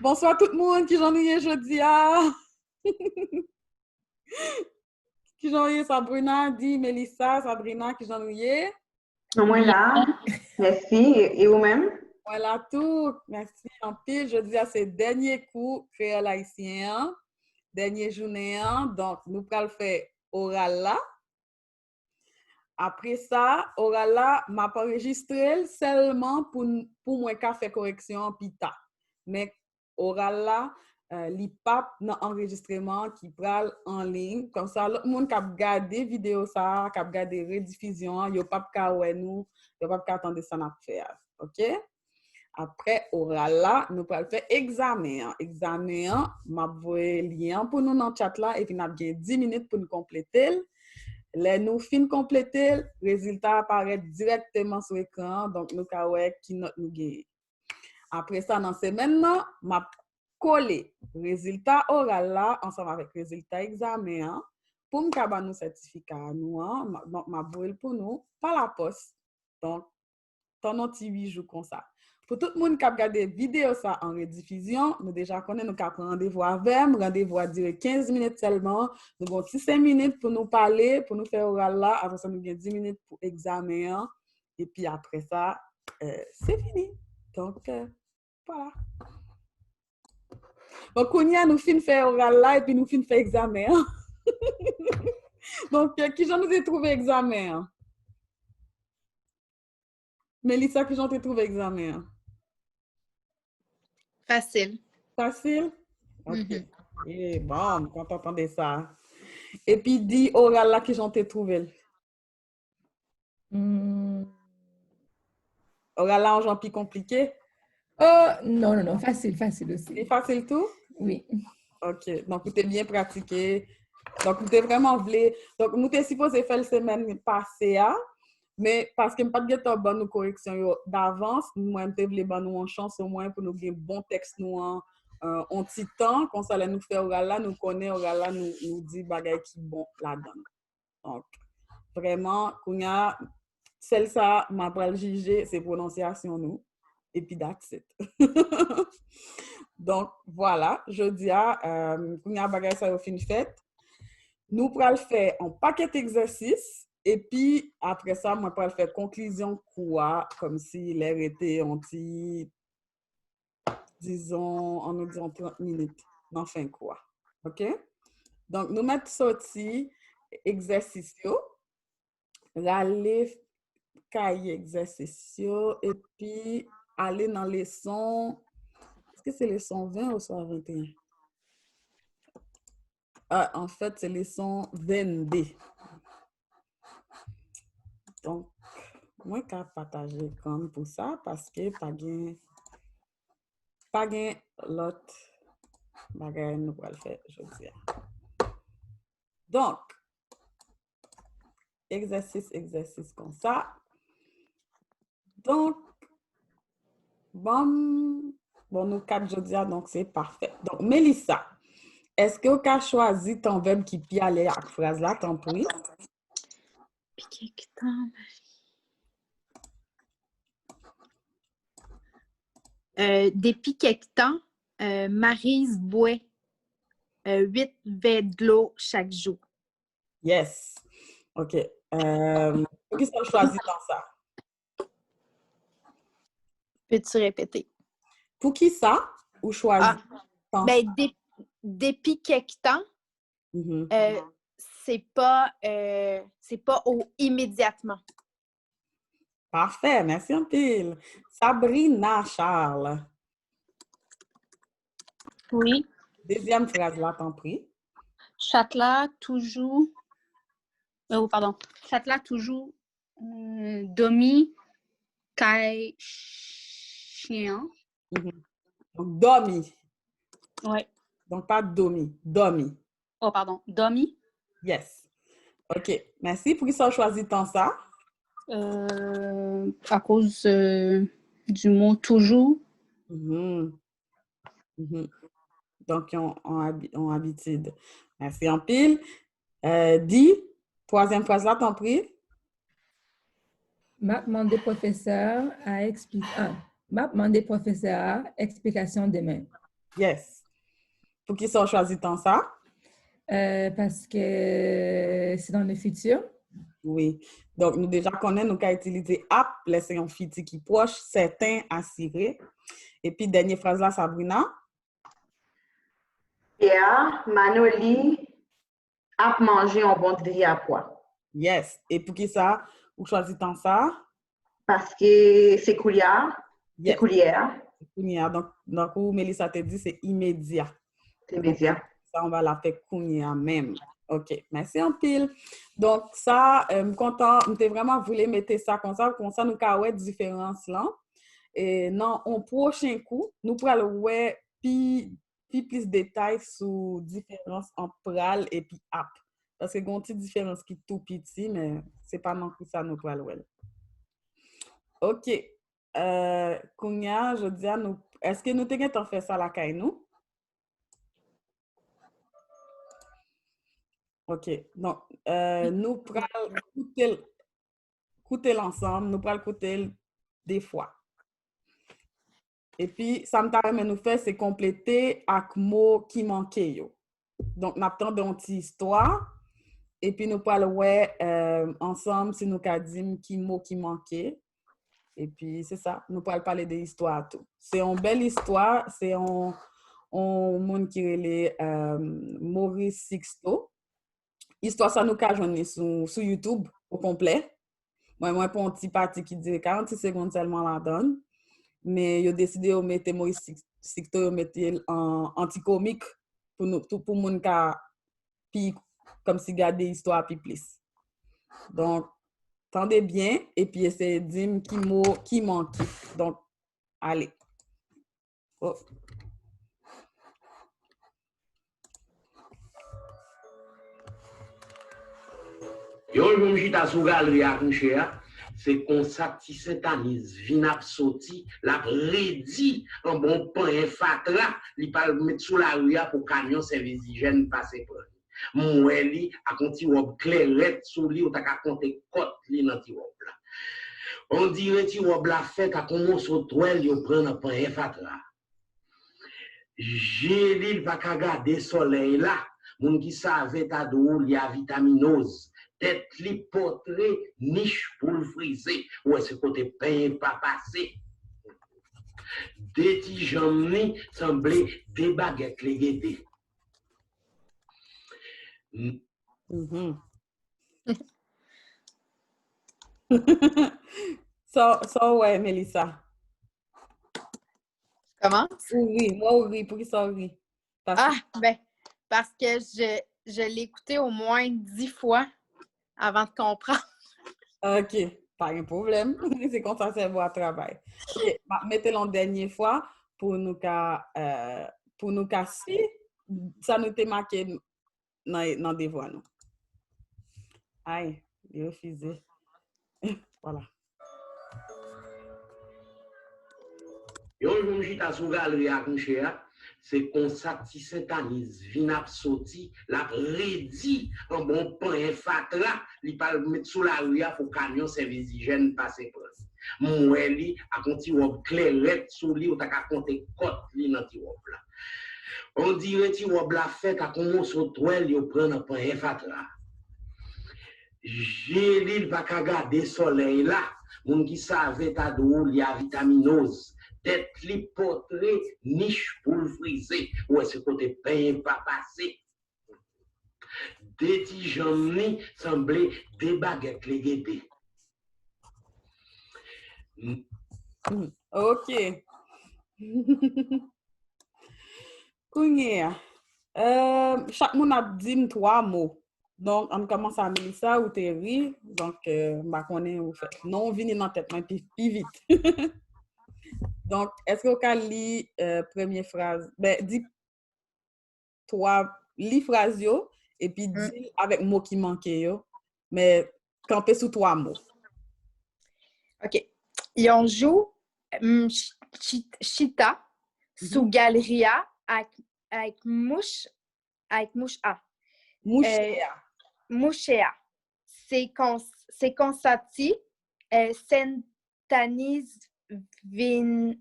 Bonsoir tout le monde qui j'en ai jeudi à. Qui j'en ai Sabrina, Di, Melissa, Sabrina qui j'en ai. Moi là, merci. Et vous-même? Voilà tout. Merci en pile. Jeudi à ce dernier coup créole haïtien, dernier journée. Donc, nous allons faire oral là. Après ça, oral là, m'a pas enregistré seulement pour moi qu'à faire correction en pita. Mais oral là, li pap dans enregistrement qui pral en ligne. Comme ça, le monde qui a regardé vidéo ça, qui a regardé rediffusion, yo pas ka ouais nous, yo pas ka attendre ça n'a faire. OK? Après oral là, nous pral faire examen. Examen, m'a voyer lien pour nous dans chat là et puis n'a bien 10 minutes pour nous compléter. Les nous fin compléter, résultat apparaît directement sur l'écran, donc nous ka ouais qui note nous gagne. Après ça, dans semaine là, m'a collé résultat oral là ensemble avec résultat examen pour me ka ba nous certificat nous donc m'a voyer pour nous par la poste. Donc pendant 8 jours comme ça. Pour tout le monde qui a regardé vidéo ça en rediffusion, nous déjà connaissons nous avons rendez-vous avec, rendez-vous à dire 15 minutes seulement. Nous avons 5 minutes pour nous parler, pour nous faire oral là. Après ça, nous avons 10 minutes pour examen. Et puis après ça, c'est fini. Donc, voilà. Donc, on y a nous fin faire oral là et puis nous fin faire examen. Donc, qui j'en ai trouvé examen? Mélissa, qui j'en ai trouvé examen? Facile. Facile? OK. Et bon, quand on entendait ça. Et puis, dis oral là que j'en t'ai trouvé. Oral là, en genre plus compliqué? Oh, non, facile aussi. C'est facile tout? Oui. OK. Donc, vous t'es bien pratiqué. Donc, vous t'es vraiment voulu. Donc, nous t'es supposé faire la semaine passée, mais parce que je n'ai pas de bonne correction d'avance, moi, je voulais nous en chance au moins pour nous avoir un bon texte nous en petit temps. Comme ça, nous faire oral là, nous connaissons oral là, nous dit bagay qui bon là-dedans. Donc, vraiment, Kounia, celle ça, m'a pas le juger, c'est prononciation nous. Et puis, that's it. Donc, voilà, je dis à Kounia bagay ça au fin fait. Nous pourrons le faire en paquet d'exercices. Et puis, après ça, moi, je vais faire conclusion quoi, comme si l'air était anti, disons, en nous disant 30 minutes. Enfin, quoi. OK? Donc, nous mettons sorti exercice, aller cahier exercice, et puis aller dans les leçon. Est-ce que c'est leçon 20 ou soit 21? Ah, en fait, c'est leçon 22. Donc, moi, je vais partager comme pour ça parce que pas gain l'autre bagage nous pour le faire aujourd'hui. Donc, exercice comme ça. Donc, bon, nous 4 jeudi, donc c'est parfait. Donc, Mélissa, est-ce que tu as choisi ton verbe qui peut aller à la phrase là, t'en prie? Depuis quelque temps, Maryse boit 8 verres de l'eau chaque jour. Yes. OK. Pour qui ça choisi dans ça? Peux-tu répéter? Pour qui ça ou choisi? Ben, depuis quelque temps, c'est pas immédiatement. Parfait, merci un peu. Sabrina Charles. Oui. Deuxième phrase là, t'en prie. Châtelat toujours. Oh, pardon. Châtelat toujours. Domi. Kai. Chien. Donc, domi. Oui. Donc, pas domi. Domi. Oh, pardon. Domi. Yes. OK. Merci. Pour qui ça choisi tant ça? À cause du mot toujours. Donc, on habitude. Merci en pile. Dis, troisième phrase là, t'en prie. M'a demandé professeur à expliquer. M'a demandé professeur à explication demain. Yes. Pour qui ça on choisit tant ça? Parce que c'est dans le futur. Oui. Donc, nous déjà connaissons, nous qu'à utiliser app, laisser un fiti qui proche, certain, assuré. Et puis, dernière phrase là, Sabrina. Pierre, Manoli a mangé un bon riz à pois. Yes. Et pour qui ça, ou choisit tant ça? Parce que c'est couliard, c'est Yes. coulière, Kounia. Donc, où Mélissa te dit, c'est immédiat. c'est média. Ça, on va la faire Kounia même. OK. Merci en pile. Donc, ça, content, j'étais vraiment voulu mettre ça comme ça, nous avons différence là. Et non, au prochain coup, nous pourrons voir plus de détails sur différence entre pral et puis app. Parce que il y a une petite différence qui est tout petit, mais c'est pas non plus ça nous pourrons voir. OK. Kounia, je dis à nous, est-ce que nous t'en fait ça la caille nous? OK. Donc, nous pourrons écouter l'ensemble, nous pourrons écouter des fois. Et puis, ça me permet nous faire, c'est compléter avec mots qui manquaient. Yo. Donc, nous avons une petite histoire. Et puis, nous parlons ensemble si nous avons dit qui mots qui manquaient. Et puis, c'est ça. Nous pourrons parler de l'histoire. C'est une belle histoire. C'est un monde qui est Maurice Sixto. Histoire, ça nous a joindre sur YouTube au complet. Moi, pour un petit parti qui dit 46 secondes seulement la donne. Mais ils ont décidé de mettre Maurice Sixto en anti-comique pour nous, tout pour monde qui comme si garder l'histoire puis plus. Donc, tendez bien et puis essayez de dire qui mot qui manque. Donc, allez. Oh. Yo, je me suis sous galerie à coucher, c'est qu'on satisfait vin absoti, la prédit un bon pain fatra, li pa mettre sous la rue pour camion service d'hygiène passer pour. Moi li a conti robe clairette sous li ou ta ka compter cote li dans ti robe là. On dirait ti robe la fait à commence au toile yo prend un pain fatra. J'ai li va ka garder soleil là, moun qui savait ta dou li a vitaminose. Tête li potré, niche pour le friser, ou est-ce côté pain pas passé. Des petits jambes semblaient des baguettes les guetter. So, ouais, Mélissa. Comment? Oui, moi, oui, pour qui ça, oui. Parce que je l'ai écouté au moins 10 fois avant de comprendre. OK, pas un problème. C'est comme ça, c'est bon travail. OK, mettez-le en dernière fois pour nous casser. Ça nous t'est marqué dans des voix, nous. Aïe, il refusé. Voilà. Yo, je me suis sous galerie à coucher, c'est qu'on satisfait vin absoti, la prédit un bon pain fatra, li pa mettre sous la rue pour camion service d'hygiène passer pour. Moi li a conti robe clairette sous li ou ta ka compter cote li dans ti robe là. On dirait ti robe la fait à commence au toile yo prend un pain fatra. J'ai li va ka garder soleil là, moun qui savait ta dou li a vitaminose. Tête li potré, niche pour le friser, ou est-ce côté pain pas passé. Des petits jambes semblaient des baguettes les guetter. OK. Kounia. Chaque monde a dit 3 mots. Donc, on commence à Mélissa ou Terry. Donc, je connais où fait. Non, vini dans la tête, mais plus vite. Donc, est-ce que vous pouvez lire première phrase? Ben, dis 3, lis phrase yo, et puis dis avec mots qui manquent yo, mais camper sous 3 mots. OK. Et on joue Chita sous Galeria avec mouche A. Mouchéa. C'est consati Sentanis vin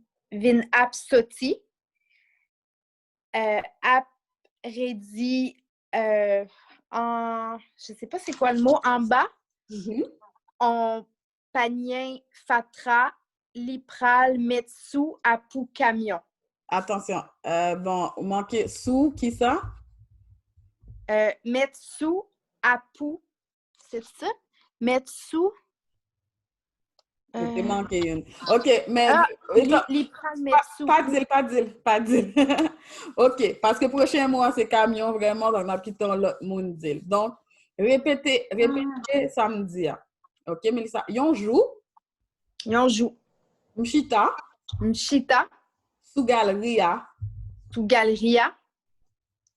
absoti Après-dit, je sais pas c'est quoi le mot, en bas, Mhm. on panien, fatra, lipral, metsu, apu, camion. Attention. Bon, manqué sous, qui ça? Metsu, apu, c'est ça? Metsu. Je t'ai manqué une. OK, mais Lipral, metsu. pas dire. OK, parce que prochain mois, c'est camion, vraiment, donc on a quitté l'autre monde dire. Donc, répétez samedi. OK, Melissa. Yon joue, Yon joue. mchita, Mchita, sous galeria, tu galeria,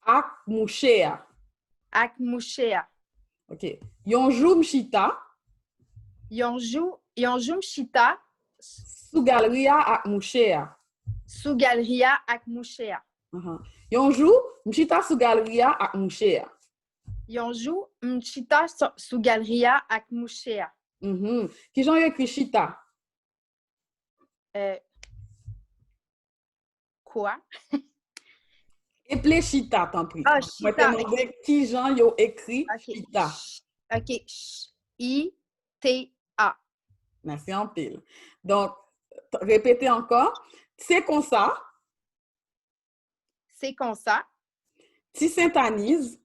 ak mouchea. ak mouchea. OK. Yon joue mchita, Yon joue mchita, sous galeria ak mouchea. sous galeria, ak mouchea. Yon joue mchita sous galeria ak mouchea. Yon joue mchita sous galeria, ak mouchea. Qui j'en écrit chita? Quoi? Éplé chita, t'en prie. Ah, Moi, chita. te demandé qui j'en yo écrit chita. OK. I-T-A. Merci en pile. Donc, répétez encore. C'est comme ça. C'est comme ça. Ti syntanise.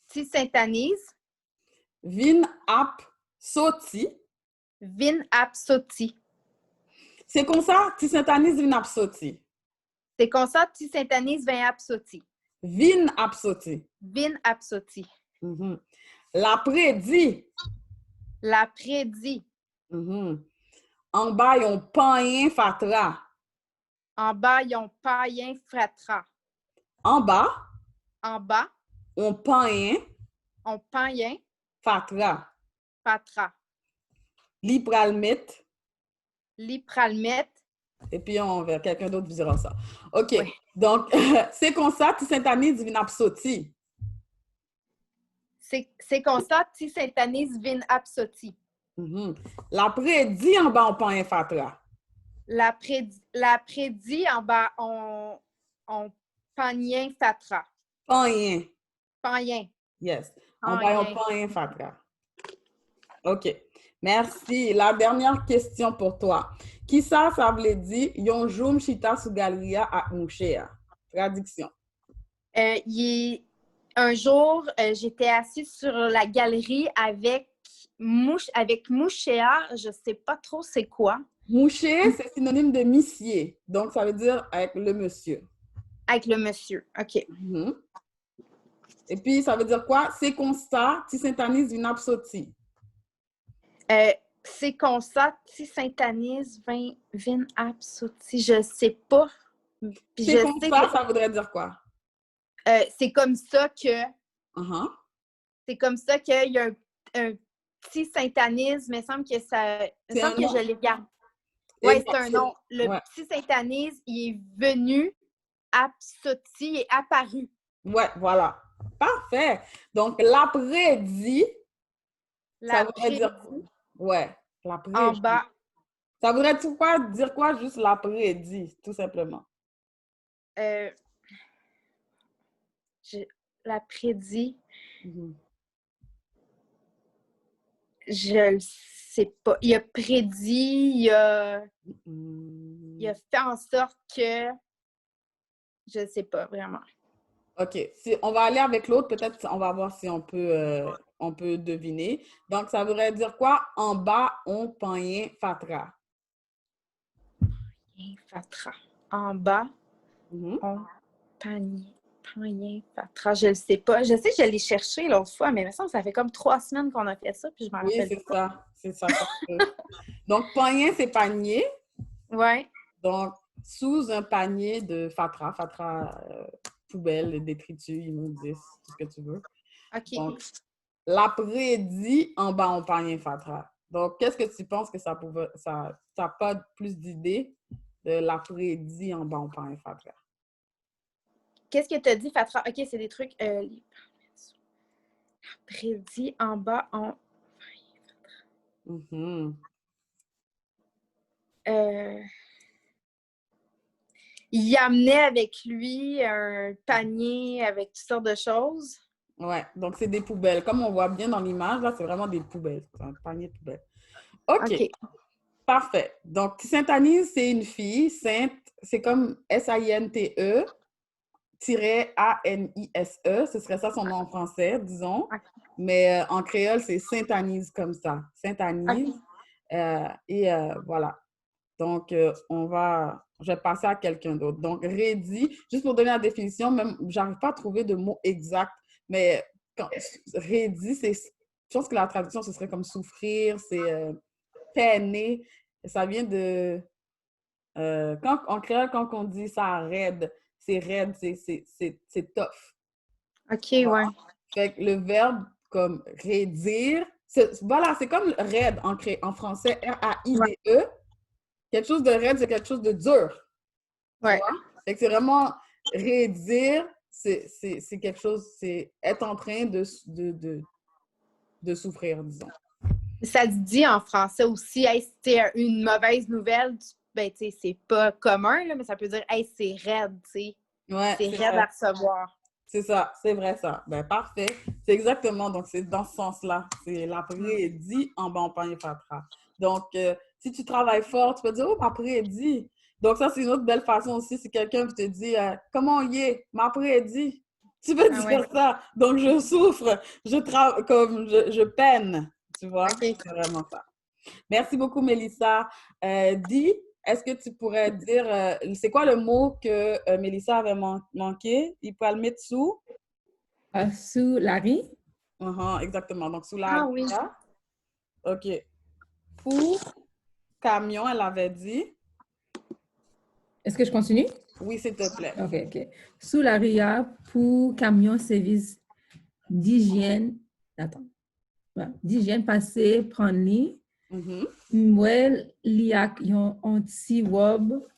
Ti syntanise. Vin ap soti. Vin ap soti. C'est comme ça. Ti syntanise vin ap soti. C'est comme ça. Ti syntanise vin ap soti. Vin ap soti. Vin ap soti. L'après-di. L'après-di. En bas, yon payen fatra. En bas, yon payen fratra. En bas, En bas, on payen on payen fatra. fatra. Li pral met. Li pral met. Et puis, on verra quelqu'un d'autre vous dira ça. OK. Oui. Donc, c'est comme ça, ti syntanise vin ap soti. C'est comme ça, ti syntanise vin ap soti. L'après-di en bas, on payen fatra. L'après-di, en bas, on payen fatra. Payen. Payen. Yes. En bas, on payen fatra. OK. Merci. La dernière question pour toi. Qui ça veut dire yon joum chita sous galeria ak mouchea? Traduction. Un jour, j'étais assise sur la galerie avec mouchea, je sais pas trop c'est quoi. Mouché, c'est synonyme de monsieur. Donc, ça veut dire avec le monsieur. Avec le monsieur, OK. Et puis, ça veut dire quoi? C'est comme ça, ti syntanise vin ap soti. C'est comme ça, ti syntanise vin ap soti. Je sais pas. C'est comme ça, ça voudrait dire quoi? C'est comme ça que... C'est comme ça qu'il y a un petit syntanisme, mais il me semble que ça... Il me semble que je l'ai regardé. Oui, c'est un nom. Le petit syntanisme, il est venu, soti et apparu. Ouais, voilà. Parfait. Donc, l'après-di, ça voudrait dire quoi? Ouais, l'après-di. En bas. Ça voudrait dire quoi juste l'après-di, tout simplement? L'après-di. Je le sais pas. Il a prédit, il a fait en sorte que je ne sais pas vraiment. OK. On va aller avec l'autre, peut-être on va voir si on peut deviner. Donc, ça voudrait dire quoi? En bas, on payen fatra. Payen fatra. En bas, on payen fatra. Je ne sais pas. Je sais que je l'ai cherché l'autre fois, mais il me semble que ça fait comme 3 semaines qu'on a fait ça, puis je m'en rappelle pas. C'est ça. Donc, payen, c'est panier. Oui. Donc, sous un panier de fatra, poubelle, détritus, immondices, tout ce que tu veux. OK. Donc, l'après-di, en bas, on payen fatra. Donc, qu'est-ce que tu penses que ça pouvait... Ça n'a pas plus d'idée de l'après-di, en bas, on payen fatra? Qu'est-ce que tu as dit, fatra? OK, c'est des trucs... L'après-di, en bas, on payen fatra. il amenait avec lui un panier avec toutes sortes de choses. Ouais, donc c'est des poubelles. Comme on voit bien dans l'image, là, c'est vraiment des poubelles. C'est un panier de poubelles. OK. Parfait. Donc, Sainte-Anise, c'est une fille. Sainte, c'est comme S-A-I-N-T-E -A-N-I-S-E. Ce serait ça son nom en français, disons. Okay. Mais en créole, c'est Sainte-Anise comme ça. Sainte-Anise. Okay. Voilà. Donc, je vais passer à quelqu'un d'autre. Donc, Rédi, juste pour donner la définition, même, j'arrive pas à trouver de mot exact, mais Rédi, je pense que la traduction, ce serait comme souffrir, c'est peiner. Ça vient de... en créole, quand on dit ça raide, c'est raide, c'est tough. OK, ouais. Fait que le verbe comme raidir, voilà, c'est comme raide en français, R-A-I-D-E. Ouais. Quelque chose de raide, c'est quelque chose de dur. Ouais. Fait que c'est vraiment raidir, c'est quelque chose, c'est être en train de souffrir, disons. Ça se dit en français aussi, hey, si c'est une mauvaise nouvelle, ben, tu sais, c'est pas commun, là, mais ça peut dire, hey, c'est raide, tu sais. Ouais, c'est raide à recevoir. C'est ça, c'est vrai ça. Ben, parfait. C'est exactement, donc c'est dans ce sens-là. C'est l'après-midi en bon pain et fatra. Donc, si tu travailles fort, tu peux dire, oh, m'après-midi. Donc, ça, c'est une autre belle façon aussi. Si quelqu'un te dit, comment il est, m'après-midi. Tu peux dire ça. Donc, je souffre, je peine. Tu vois? Okay. C'est vraiment ça. Merci beaucoup, Mélissa. Dis, est-ce que tu pourrais dire, c'est quoi le mot que Mélissa avait manqué? Il peut le mettre sous? Sous la riz. Exactement. Donc, sous la riz. Oui. OK. Pour camion, elle avait dit. Est-ce que je continue? Oui, s'il te plaît. OK. Sous la RIA, pour camion service d'hygiène. Attends. D'hygiène passé, prendre lit. Moi, il y a un anti-wob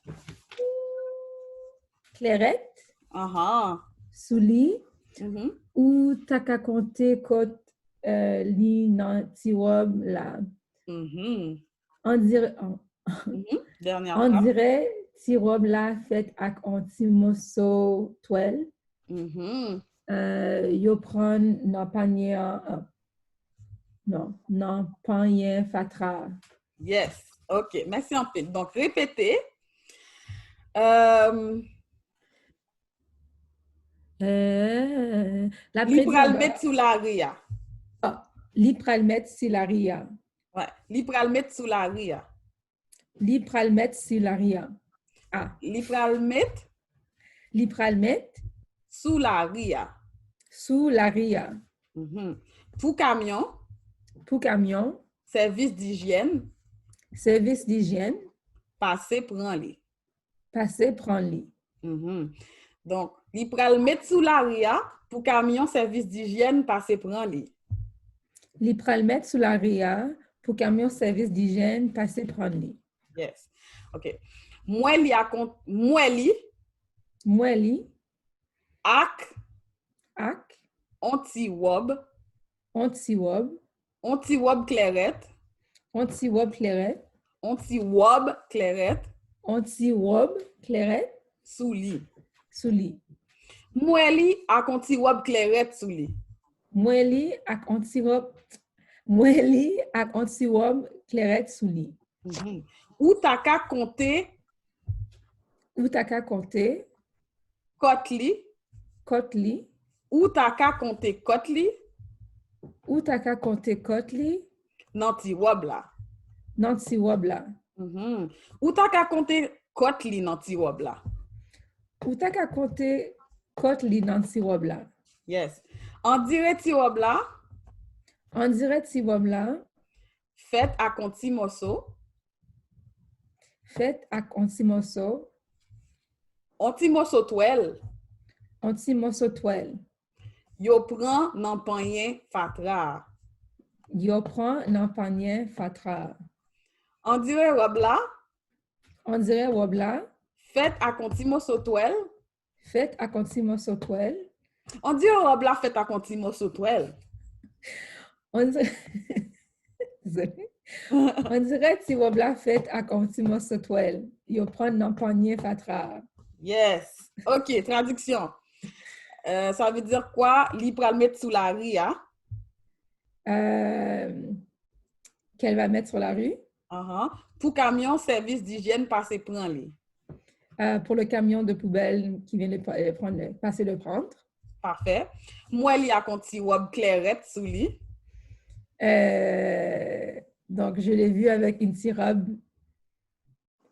clairette. Sous lit. Ou t'as qu'à compter côté lit anti-wob là. On dirait. On dirait ti-robe là fait avec anti-mosso toile. Yo prend non panier non panier fatra. Yes. OK. Merci en fait. Donc, répétez. L'ipral mettre sous la ria. L'ipral mettre sous la ria. Ouais. L'ipral mettre sous la ria. L'ipral mettre sous la ria. L'ipral mettre. L'ipral mettre sous la ria. Sous la ria. Pour camion. Pour camion. Service d'hygiène. Service d'hygiène. Passer, prendre-les. Passer, prendre-les. Donc, il pral mettre sous la RIA pour camion service d'hygiène, passer, prendre-les. Il pral mettre sous la RIA pour camion service d'hygiène, passer, prendre-les. Yes. OK. Moueli à compte. Moueli. Ak. Anti-wob. Anti-wob clairette. Anti-wob clairette. Sous lit. Sous-lit. Moueli ak anti-wob clairette sous lit. Moueli ak anti-wob clairette sous lit. Ou ta ka compter. Kotli. Ou ta ka compter kotli. Nanti-wob là. Ou ta ka compter kotli nanti-wob là. Yes. On dirait ti-wob là. Faites à conti mosso. Anti-mosso toile. Yo prend nan panyen fatra. On dirait robe là. Faites à conti mosso toile. On dirait robe là fait à conti mosso toile. On dirait ti robe la fait à conti mosso toile. Yo prend nan panier fatra. Yes. OK, traduction. Ça veut dire quoi? Li pral mettre sous la rue, hein? Qu'elle va mettre sur la rue. Pour camion, service d'hygiène, passer prendre-les. Pour le camion de poubelle qui vient passer le prendre. Parfait. Moi, il y a un petit robe clairette sous lui. Donc, je l'ai vu avec une petite robe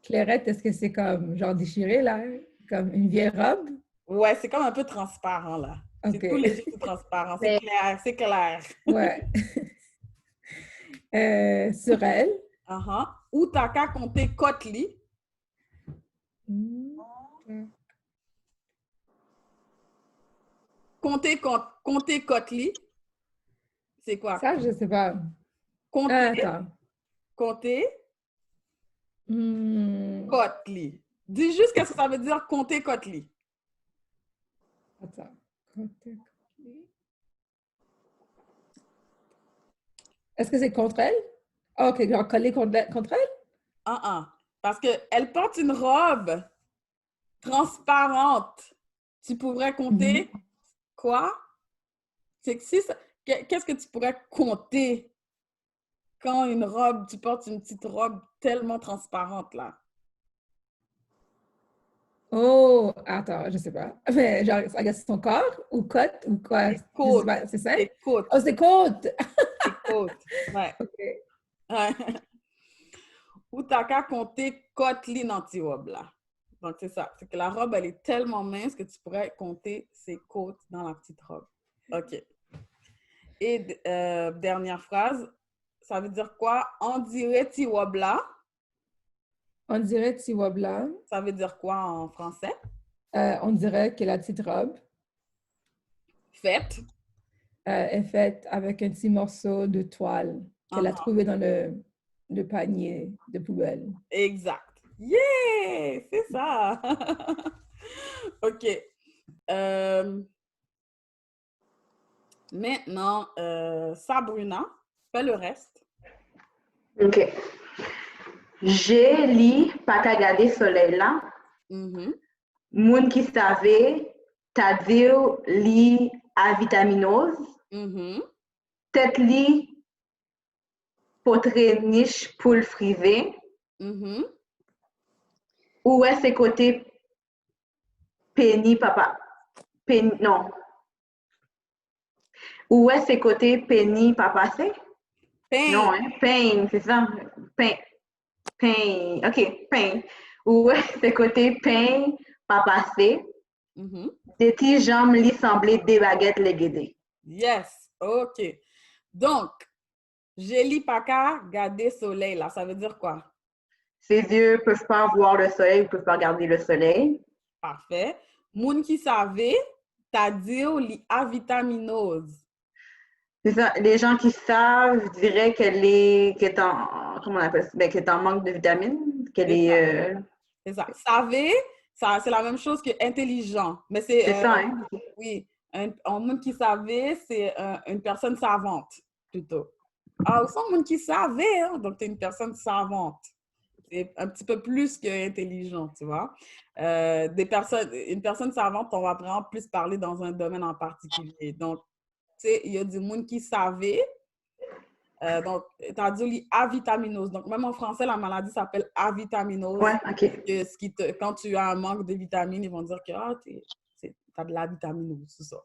clairette. Est-ce que c'est comme genre déchiré, là? Comme une vieille robe? Ouais, c'est comme un peu transparent, là. Okay. C'est tout léger, c'est transparent. C'est clair, c'est clair. Ouais. Sur elle. Ou t'as qu'à compter côte-li. Compter côte-li. C'est quoi? Ça, je sais pas. Compter. Attends. Compter. Côte-li. Dis juste qu'est-ce que ça veut dire compter côte-li. Attends. Compter côte-li. Est-ce que c'est contre elle? OK, genre coller contre elle? Parce qu'elle porte une robe transparente. Tu pourrais compter quoi? C'est que si ça... Qu'est-ce que tu pourrais compter quand tu portes une petite robe tellement transparente, là? Oh, attends, je sais pas. Mais genre, c'est son corps ou côte ou quoi? C'est ça? C'est côte. Oh, c'est côte! C'est côte, ouais. OK. Ouais. Ou t'as qu'à compter côte-li dans ta robe, là. Donc, c'est ça. C'est que la robe, elle est tellement mince que tu pourrais compter ses côtes dans la petite robe. OK. Et dernière phrase, ça veut dire quoi? On dirait ti robe là. On dirait ti robe là. Ça veut dire quoi en français? On dirait que la petite robe faite est faite avec un petit morceau de toile qu'elle a trouvé dans le panier de poubelle. Exact. Yeah! C'est ça! OK. Maintenant, Sabrina, fais le reste. OK. J'ai li pas qu'à garder soleil là. Moun qui savait, t'as dit li à vitaminose. Tête li potre niche pour le friser. Où est ses côtés penny papa? Non. Où est ses côtés penny papa c'est? Pain. Non, hein? Pain, c'est ça. Pain. OK, pain. Où est ses côtés pain papa c'est? Des petits jambes li semblaient des baguettes les guider. Yes, OK. Donc, j'ai li pas qu'à garder soleil là, ça veut dire quoi? Ses yeux ne peuvent pas voir le soleil, ne peuvent pas regarder le soleil. Parfait. Moun qui savait, t'as dit li a vitaminose. C'est ça. Les gens qui savent diraient qu'elle est en, comment on appelle ça? Ben, qu'elle est en manque de vitamines. Qu'elle est. C'est ça. Savait, ça, c'est la même chose que intelligent. Mais c'est ça, hein? Oui. Un monde qui savait, c'est une personne savante, plutôt. Ah, aussi un monde qui savait, hein? Donc tu es une personne savante. C'est un petit peu plus qu'intelligent, tu vois. Une personne savante, on va vraiment plus parler dans un domaine en particulier. Donc, tu sais, il y a du monde qui savait. Donc, tu as dit avitaminose. Donc, même en français, la maladie s'appelle avitaminose. Ouais, OK. Quand tu as un manque de vitamines, ils vont dire que tu as de l'avitaminose, c'est ça.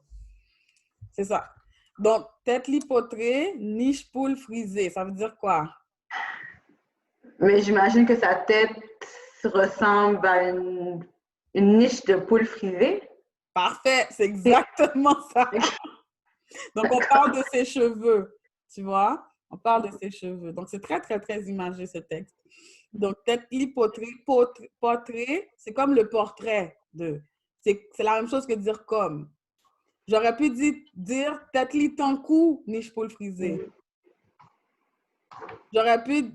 C'est ça. Donc, tête lipotrée, niche poule frisée. Ça veut dire quoi? Mais j'imagine que sa tête ressemble à une niche de poule frisée. Parfait, c'est exactement ça. Donc, on parle de ses cheveux, tu vois? On parle de ses cheveux. Donc, c'est très, très, très imagé, ce texte. Donc, tête lipotrée, portrait, c'est comme le portrait de. C'est la même chose que dire comme. J'aurais pu dire tête li tankou, niche poule frisée. J'aurais pu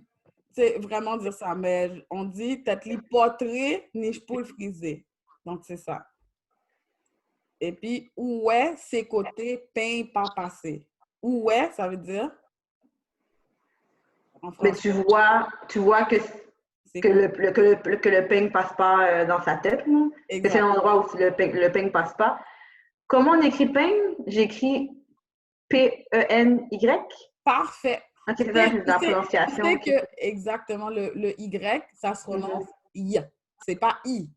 vraiment dire ça, mais on dit tête li portrait, niche poule frisée. Donc, c'est ça. Et puis, où est ses côtés peint pas passé? Où est, ça veut dire? Mais tu vois que Que le peigne passe pas dans sa tête, non? Que c'est l'endroit où le peigne passe pas. Comment on écrit peigne? J'écris P-E-N-Y? Parfait. Ok, c'est ça, c'est la prononciation. Tu sais que exactement le Y, ça se prononce I. C'est pas I.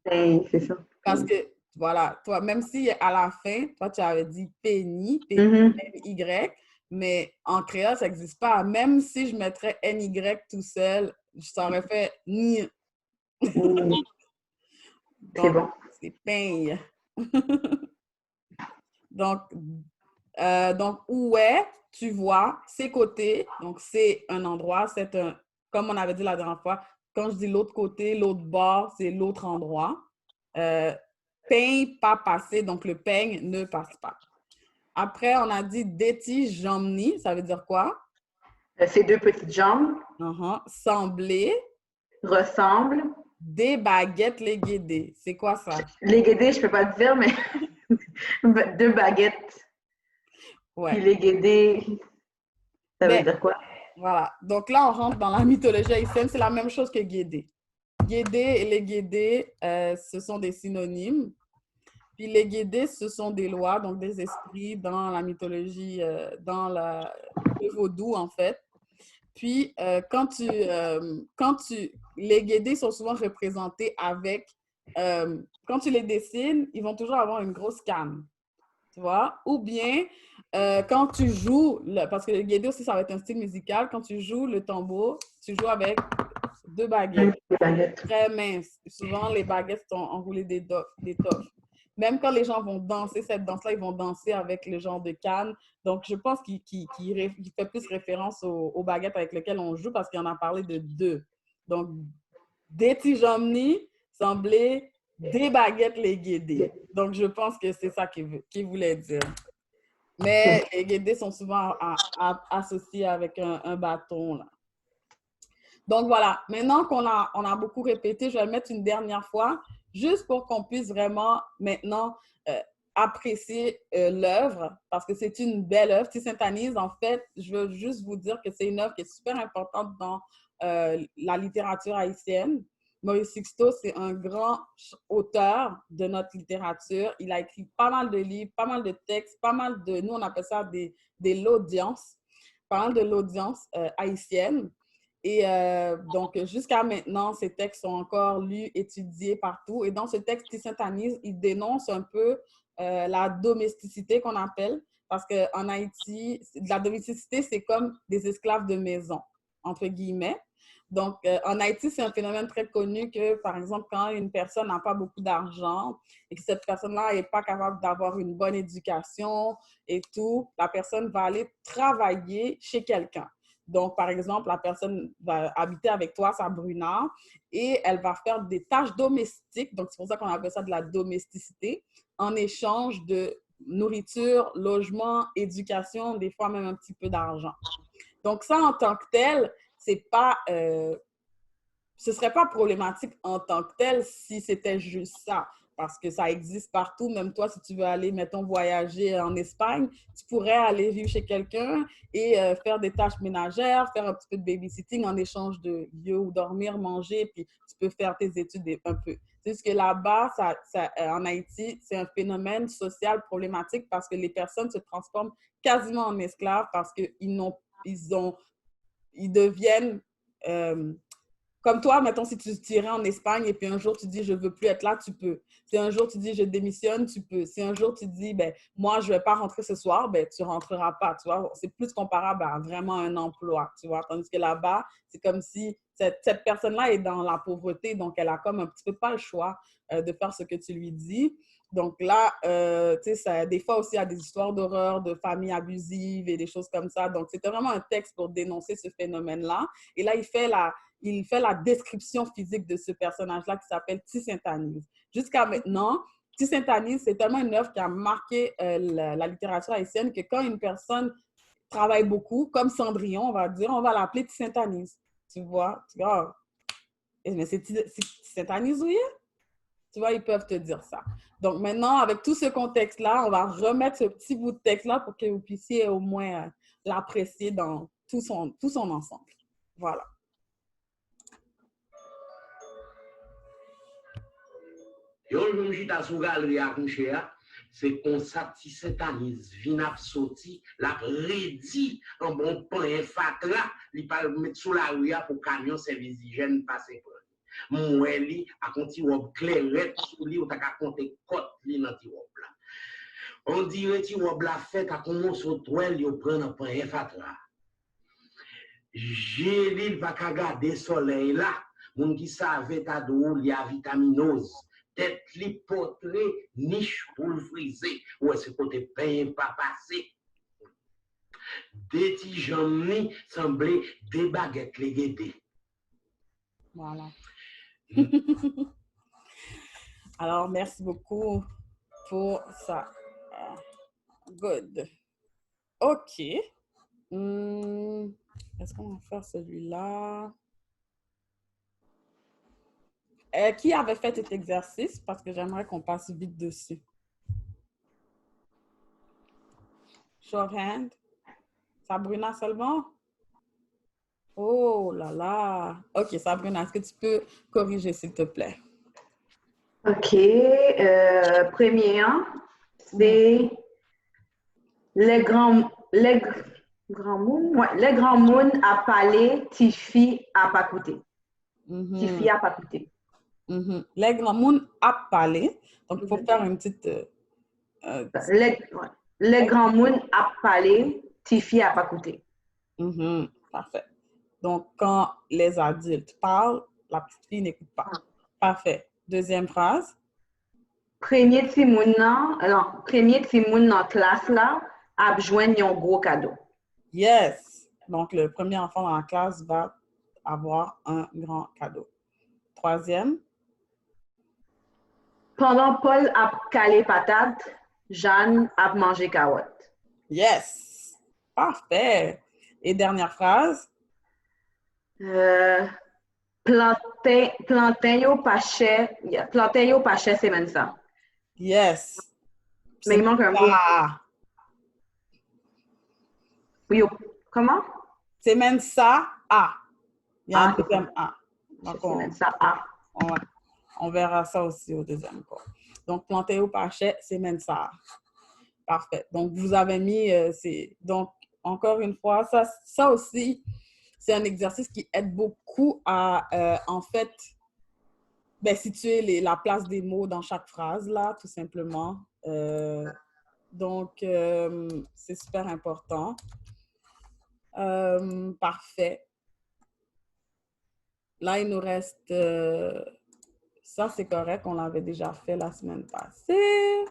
C'est ça. Parce que, voilà, toi, même si à la fin, toi, tu avais dit péni, P-N-Y, mais en créole, ça n'existe pas. Même si je mettrais N-Y tout seul, ça aurait fait ni. C'est bon. C'est peigne. Donc, où est, tu vois, ses côtés. Donc, c'est un endroit, c'est un, comme on avait dit la dernière fois, quand je dis l'autre côté, l'autre bord, c'est l'autre endroit. Peigne, pas passer, donc le peigne ne passe pas. Après, on a dit déti jambni, ça veut dire quoi? Ces deux petites jambes. Sembler. Ressemble. Des baguettes les guédés. C'est quoi ça? Les guédés, je peux pas te dire, mais deux baguettes. Ouais. Puis les guédés, ça veut dire quoi? Voilà. Donc là, on rentre dans la mythologie haïtienne. C'est la même chose que guédé. Guédé et les guédés, ce sont des synonymes. Puis les guédés, ce sont des lois, donc des esprits dans la mythologie, dans le vaudou, en fait. Puis, les guédés sont souvent représentés avec, quand tu les dessines, ils vont toujours avoir une grosse canne, tu vois? Ou bien, quand tu joues, parce que le guédé aussi, ça va être un style musical, quand tu joues le tambour, tu joues avec deux baguettes. Très minces. Souvent, les baguettes sont enroulées d'étoffe. Même quand les gens vont danser cette danse-là, ils vont danser avec le genre de canne. Donc, je pense qu'il fait plus référence aux baguettes avec lesquelles on joue parce qu'il en a parlé de deux. Donc, des tijamni semblaient des baguettes les guédés. Donc, je pense que c'est ça qu'il voulait dire. Mais les guédés sont souvent associés avec un bâton, là. Donc, voilà. Maintenant qu'on a beaucoup répété, je vais le mettre une dernière fois, juste pour qu'on puisse vraiment maintenant apprécier l'œuvre, parce que c'est une belle œuvre. Tissaint-Tanis, en fait, je veux juste vous dire que c'est une œuvre qui est super importante dans la littérature haïtienne. Maurice Sixto, c'est un grand auteur de notre littérature. Il a écrit pas mal de livres, pas mal de textes, pas mal de... Nous, on appelle ça des l'audience, pas mal de l'audience haïtienne. Et donc, jusqu'à maintenant, ces textes sont encore lus, étudiés partout. Et dans ce texte, Tissaint-Tanis, il dénonce un peu la domesticité qu'on appelle, parce qu'en Haïti, la domesticité, c'est comme des esclaves de maison, entre guillemets. Donc, en Haïti, c'est un phénomène très connu que, par exemple, quand une personne n'a pas beaucoup d'argent et que cette personne-là n'est pas capable d'avoir une bonne éducation et tout, la personne va aller travailler chez quelqu'un. Donc, par exemple, la personne va habiter avec toi, sa brunard, et elle va faire des tâches domestiques. Donc, c'est pour ça qu'on appelle ça de la domesticité, en échange de nourriture, logement, éducation, des fois même un petit peu d'argent. Donc, ça, en tant que tel, c'est pas... ce serait pas problématique en tant que tel si c'était juste ça. Parce que ça existe partout. Même toi, si tu veux aller, mettons, voyager en Espagne, tu pourrais aller vivre chez quelqu'un et faire des tâches ménagères, faire un petit peu de babysitting en échange de lieu où dormir, manger, puis tu peux faire tes études un peu. C'est juste que là-bas, en Haïti, c'est un phénomène social problématique parce que les personnes se transforment quasiment en esclaves parce qu'ils deviennent... comme toi, mettons, si tu irais en Espagne et puis un jour tu dis je veux plus être là, tu peux. Si un jour tu dis je démissionne, tu peux. Si un jour tu dis ben moi je vais pas rentrer ce soir, ben tu rentreras pas, tu vois. C'est plus comparable à vraiment un emploi, tu vois. Tandis que là-bas, c'est comme si cette personne-là est dans la pauvreté, donc elle a comme un petit peu pas le choix de faire ce que tu lui dis. Donc là, tu sais, des fois aussi, il y a des histoires d'horreur, de familles abusives et des choses comme ça. Donc, c'était vraiment un texte pour dénoncer ce phénomène-là. Et là, il fait la description physique de ce personnage-là qui s'appelle Tissaint-Tanis. Jusqu'à maintenant, Tissaint-Tanis, c'est tellement une œuvre qui a marqué la littérature haïtienne que quand une personne travaille beaucoup, comme Cendrillon, on va dire, on va l'appeler Tissaint-Tanis. Tu vois? Mais c'est Tissaint-Tanis, oui? Tu vois, ils peuvent te dire ça. Donc maintenant, avec tout ce contexte-là, on va remettre ce petit bout de texte-là pour que vous puissiez au moins l'apprécier dans tout son ensemble. Voilà. Yon jour j'étais sous galerie à coucher, c'est qu'on satisfait vin sorti, la rédit en bon pain fatra, li pas mettre sous la rue pour camion service d'hygiène passer pour. Moi li a conti robe clairette sous li ou ta ka compter côte li dans ti robe là. On dirait ti robe la fait ka commence au toile yo prend un pain fatra. J'ai li va ka garder soleil là, moun qui savait ta dou li a vitaminose. Tête li potré niche pour le friser ou est-ce côté pain pas passé des petits jambes semblaient des baguettes les guetter. Voilà. Alors, merci beaucoup pour ça. Good. OK. Est-ce qu'on va faire celui-là? Qui avait fait cet exercice? Parce que j'aimerais qu'on passe vite dessus. Show of hand. Sabrina seulement? Oh là là. OK, Sabrina, est-ce que tu peux corriger, s'il te plaît? OK. Premier, c'est les grands moun a parlé, Tifi a pas coûté. Tifi a pas coûté. Les grands moun a parlé. Donc, il faut faire une petite... les grands moun a parlé, Tifi a pas coûté. Parfait. Donc, quand les adultes parlent, la petite fille n'écoute pas. Parfait. Deuxième phrase. Premier petit moun dans classe là a besoin d'un gros cadeau. Yes. Donc, le premier enfant dans la classe va avoir un grand cadeau. Troisième. Pendant Paul a calé patate, Jeanne a mangé carotte. Yes. Parfait. Et dernière phrase. Plantain yo pas cher semaine ça. Yes. Mais il manque un mot. Oui, comment? Semaine ça, A. Il y a un deuxième A. Semaine ça, A. On verra ça aussi au deuxième cours. Donc, planter au pachet, semaine ça. Parfait. Donc, vous avez mis... donc, encore une fois, ça aussi, c'est un exercice qui aide beaucoup à, en fait, situer la place des mots dans chaque phrase, là, tout simplement. Donc, c'est super important. Parfait. Là, il nous reste... ça, c'est correct. On l'avait déjà fait la semaine passée.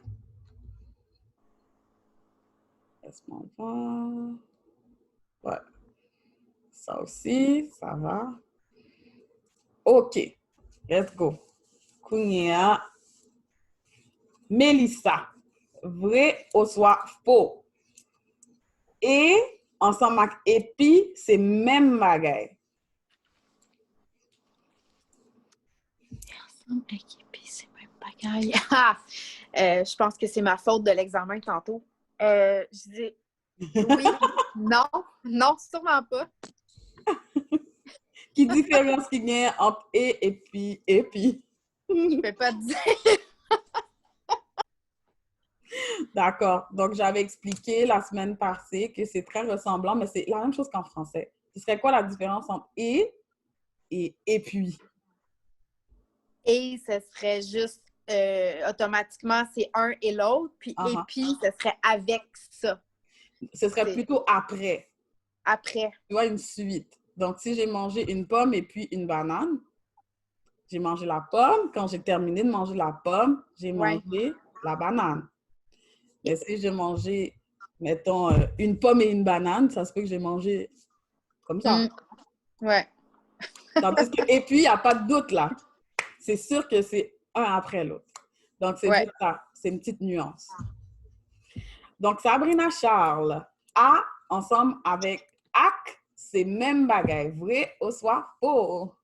Laisse-moi voir. Ouais. Ça aussi, ça va. OK. Let's go. Kounia. Mélissa. Vrai ou soit faux? Et ensemble avec épi, c'est même bagaille. Ensemble avec épi, c'est même bagaille. Je pense que c'est ma faute de l'examen tantôt. Je dis oui, non, sûrement pas. Qui différence qu'il y a entre et puis? Je peux pas te dire. D'accord. Donc, j'avais expliqué la semaine passée que c'est très ressemblant, mais c'est la même chose qu'en français. Ce serait quoi la différence entre et puis? Et ce serait juste automatiquement, c'est un et l'autre. Puis et puis, ce serait avec ça. Ce serait plutôt après. Après. Tu vois, une suite. Donc, si j'ai mangé une pomme et puis une banane, j'ai mangé la pomme. Quand j'ai terminé de manger la pomme, j'ai mangé la banane. Mais si j'ai mangé, mettons, une pomme et une banane, ça se peut que j'ai mangé comme ça. Ouais. Tandis que, et puis, il n'y a pas de doute là. C'est sûr que c'est un après l'autre. Donc, c'est juste ça. C'est une petite nuance. Donc, Sabrina Charles, A ensemble avec AC, c'est même bagaille. Vrai ou soit faux?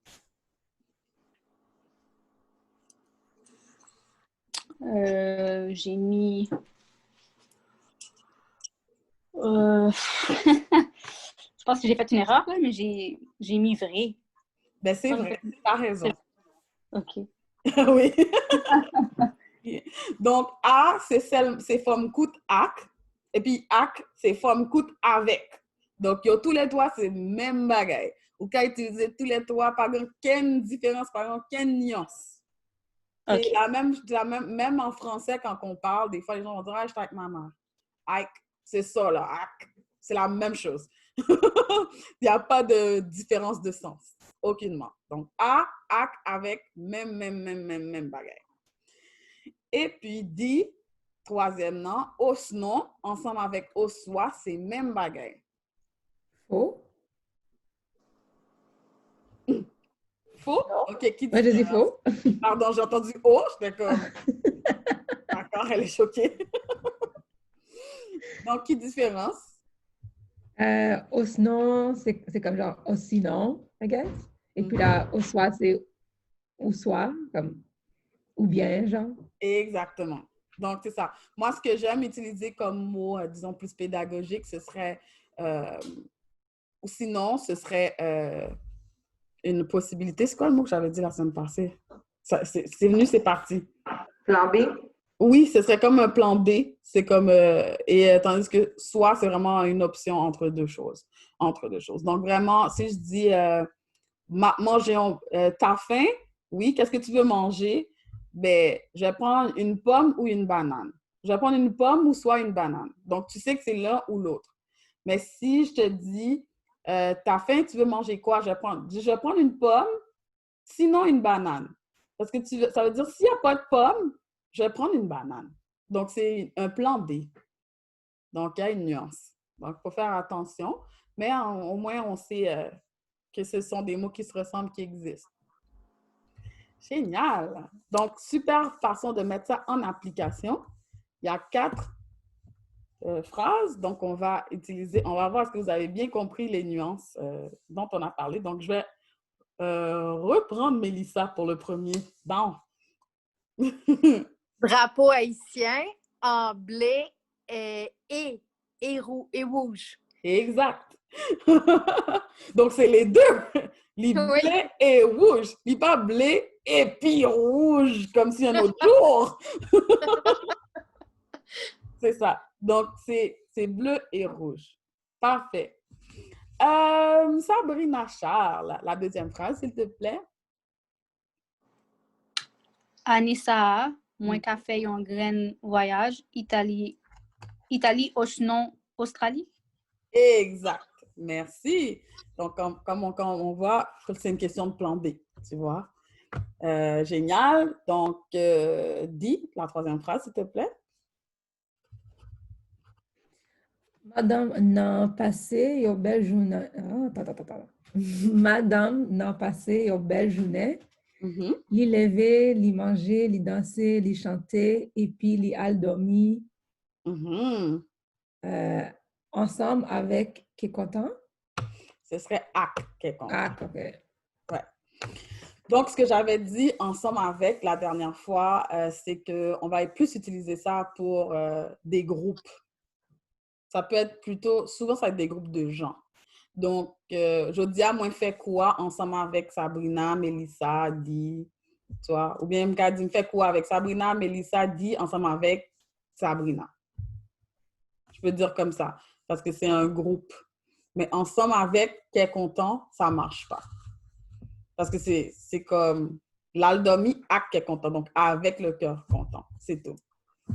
J'ai mis... Je pense que j'ai fait une erreur, là, mais j'ai mis vrai. Ben, c'est vrai. T'as raison. OK. Oui. Donc, A, c'est forme coûte ak. Et puis, ak, c'est forme coûte avec. Donc, yo, tous les trois, c'est même bagaille. Ou qu'à utiliser tous les trois, pas aucune différence, pas aucune nuance. C'est OK. même en français, quand on parle, des fois, les gens vont dire, ah, je suis avec ma mère. Ak, c'est ça, là. Ak, c'est la même chose. Il n'y a pas de différence de sens. Aucunement. Donc, A, ak, avec, même bagaille. Et puis, dit, troisièmement, osnon, ensemble avec oswa, c'est même bagaille. Faux. Faux? OK, qui dit? Moi, je dis faux. Pardon, j'ai entendu O, j'étais comme... D'accord, elle est choquée. Donc, qui différence? Osnon, c'est comme genre oscinon, I guess. Et puis là, oswa, c'est ou soit, comme ou bien, genre. Exactement. Donc, c'est ça. Moi, ce que j'aime utiliser comme mot, disons, plus pédagogique, ce serait... ou sinon, ce serait une possibilité. C'est quoi le mot que j'avais dit la semaine passée? C'est venu, c'est parti. Plan B? Oui, ce serait comme un plan B. C'est comme... tandis que soit, c'est vraiment une option entre deux choses. Donc, vraiment, si je dis mangeons, t'as faim? Oui, qu'est-ce que tu veux manger? Ben, je vais prendre une pomme ou une banane. Je vais prendre une pomme ou soit une banane. Donc, tu sais que c'est l'un ou l'autre. Mais si je te dis, t'as faim, tu veux manger quoi? Je vais prendre une pomme, sinon une banane. Parce que ça veut dire, s'il n'y a pas de pomme, je vais prendre une banane. Donc, c'est un plan B. Donc, il y a une nuance. Donc, il faut faire attention. Mais au moins, on sait que ce sont des mots qui se ressemblent, qui existent. Génial! Donc, super façon de mettre ça en application. Il y a 4 phrases. Donc, on va voir est-ce que vous avez bien compris les nuances dont on a parlé. Donc, je vais reprendre Mélissa pour le premier. Bon. Drapeau haïtien en blé et rouge. Exact. Donc, c'est les deux. Les blé et rouge. Puis pas blé et puis rouge, comme si un autre jour. C'est ça. Donc, c'est bleu et rouge. Parfait. Sabrina Charles, la deuxième phrase, s'il te plaît. Anissa, moins café en graine voyage, Italie, Océan, Australie. Exact. Merci. Donc, comme on voit, c'est une question de plan B, tu vois. Génial. Donc, dis la troisième phrase, s'il te plaît. Madame n'a passé une belle journée. Madame n'a passé une belle journée. Li lever, li manger, li danser, li chanter, et puis li al dormir. Ensemble avec qui est content? Ce serait ac qui est content. Ac, OK. Ouais. Donc, ce que j'avais dit ensemble avec la dernière fois, c'est qu'on va plus utiliser ça pour des groupes. Ça peut être plutôt, souvent, ça va être des groupes de gens. Donc, je dis à moi, fait quoi ensemble avec Sabrina, Mélissa, Di, tu vois? Ou bien, me dit, fait quoi avec Sabrina, Mélissa, Di, ensemble avec Sabrina. Je peux dire comme ça, parce que c'est un groupe. Mais ensemble avec qui est content, ça ne marche pas. Parce que c'est comme l'aldomi avec qui est content, donc avec le cœur content, c'est tout.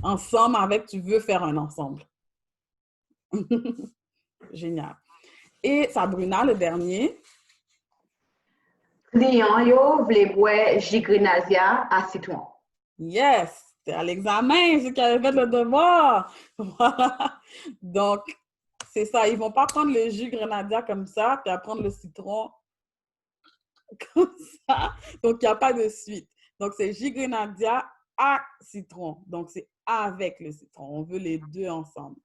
Ensemble avec, tu veux faire un ensemble. Génial. Et Sabrina, le dernier. Client yo vle boire jus grenadilla à citron. Yes, c'est à l'examen, c'est qui avait fait le devoir. Voilà. Donc, c'est ça. Ils ne vont pas prendre le jus grenadilla comme ça, puis prendre le citron comme ça. Donc, il n'y a pas de suite. Donc, c'est jus grenadilla à citron. Donc, c'est avec le citron. On veut les deux ensemble.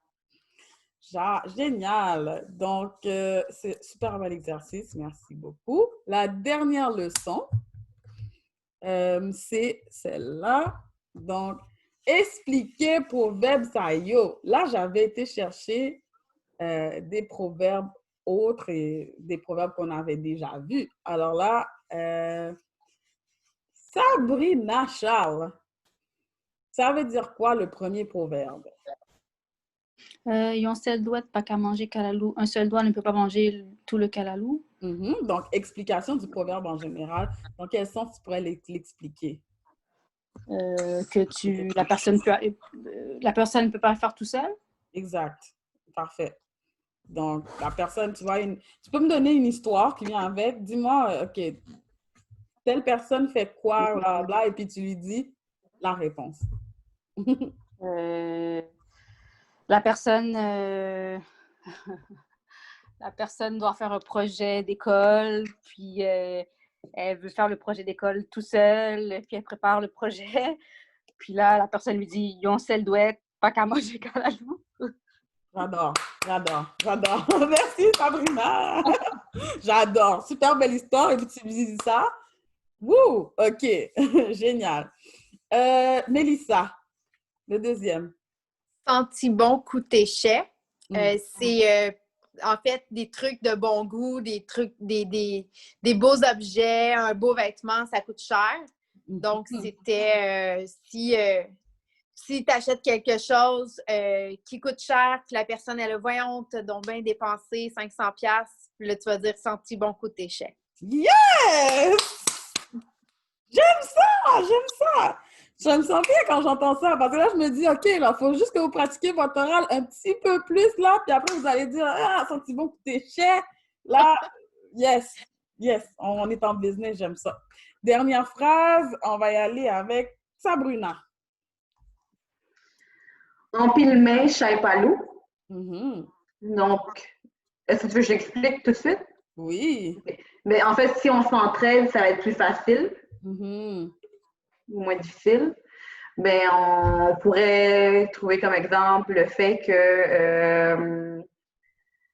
Génial. Donc, c'est super bel exercice. Merci beaucoup. La dernière leçon, c'est celle-là. Donc, expliquer proverbe ça yo. Là, j'avais été chercher des proverbes autres et des proverbes qu'on avait déjà vus. Alors là, Sabrina Charles, Ça veut dire quoi le premier proverbe? Ils ont seul doigt, pas qu'à manger calalou. Un seul doigt ne peut pas manger tout le calalou. Donc, explication du proverbe en général. Dans quel sens tu pourrais l'expliquer? Que la personne ne peut pas le faire tout seul. Exact. Parfait. Donc, la personne, tu vois, tu peux me donner une histoire qui vient avec. Dis-moi, OK, telle personne fait quoi, bla, bla, et puis tu lui dis la réponse. La personne doit faire un projet d'école, puis elle veut faire le projet d'école tout seul, puis elle prépare le projet. Puis là, la personne lui dit « Yon sel douette, pas qu'à manger calalou. » J'adore. Merci, Sabrina. J'adore. Super belle histoire. Et puis tu me dis ça. Wouh! OK. Génial. Mélissa, le deuxième. Senti bon, coûté cher. C'est en fait des trucs de bon goût, des trucs, des beaux objets, un beau vêtement, ça coûte cher. Donc, c'était si tu achètes quelque chose qui coûte cher, que la personne, elle a voyons, t'as donc bien dépensé 500$, puis là, tu vas dire senti bon, coûté cher. Yes! J'aime ça! Je me sens bien quand j'entends ça, parce que là, je me dis, OK, là, il faut juste que vous pratiquiez votre oral un petit peu plus, là, puis après, vous allez dire, ah, senti bon, coûté cher. Là, yes, on est en business, j'aime ça. Dernière phrase, on va y aller avec Sabrina. Empile main, chai palou. Donc, est-ce que tu veux que je l'explique tout de suite? Oui. Mais en fait, si on s'entraide, ça va être plus facile ou moins difficile. Ben, on pourrait trouver comme exemple le fait que,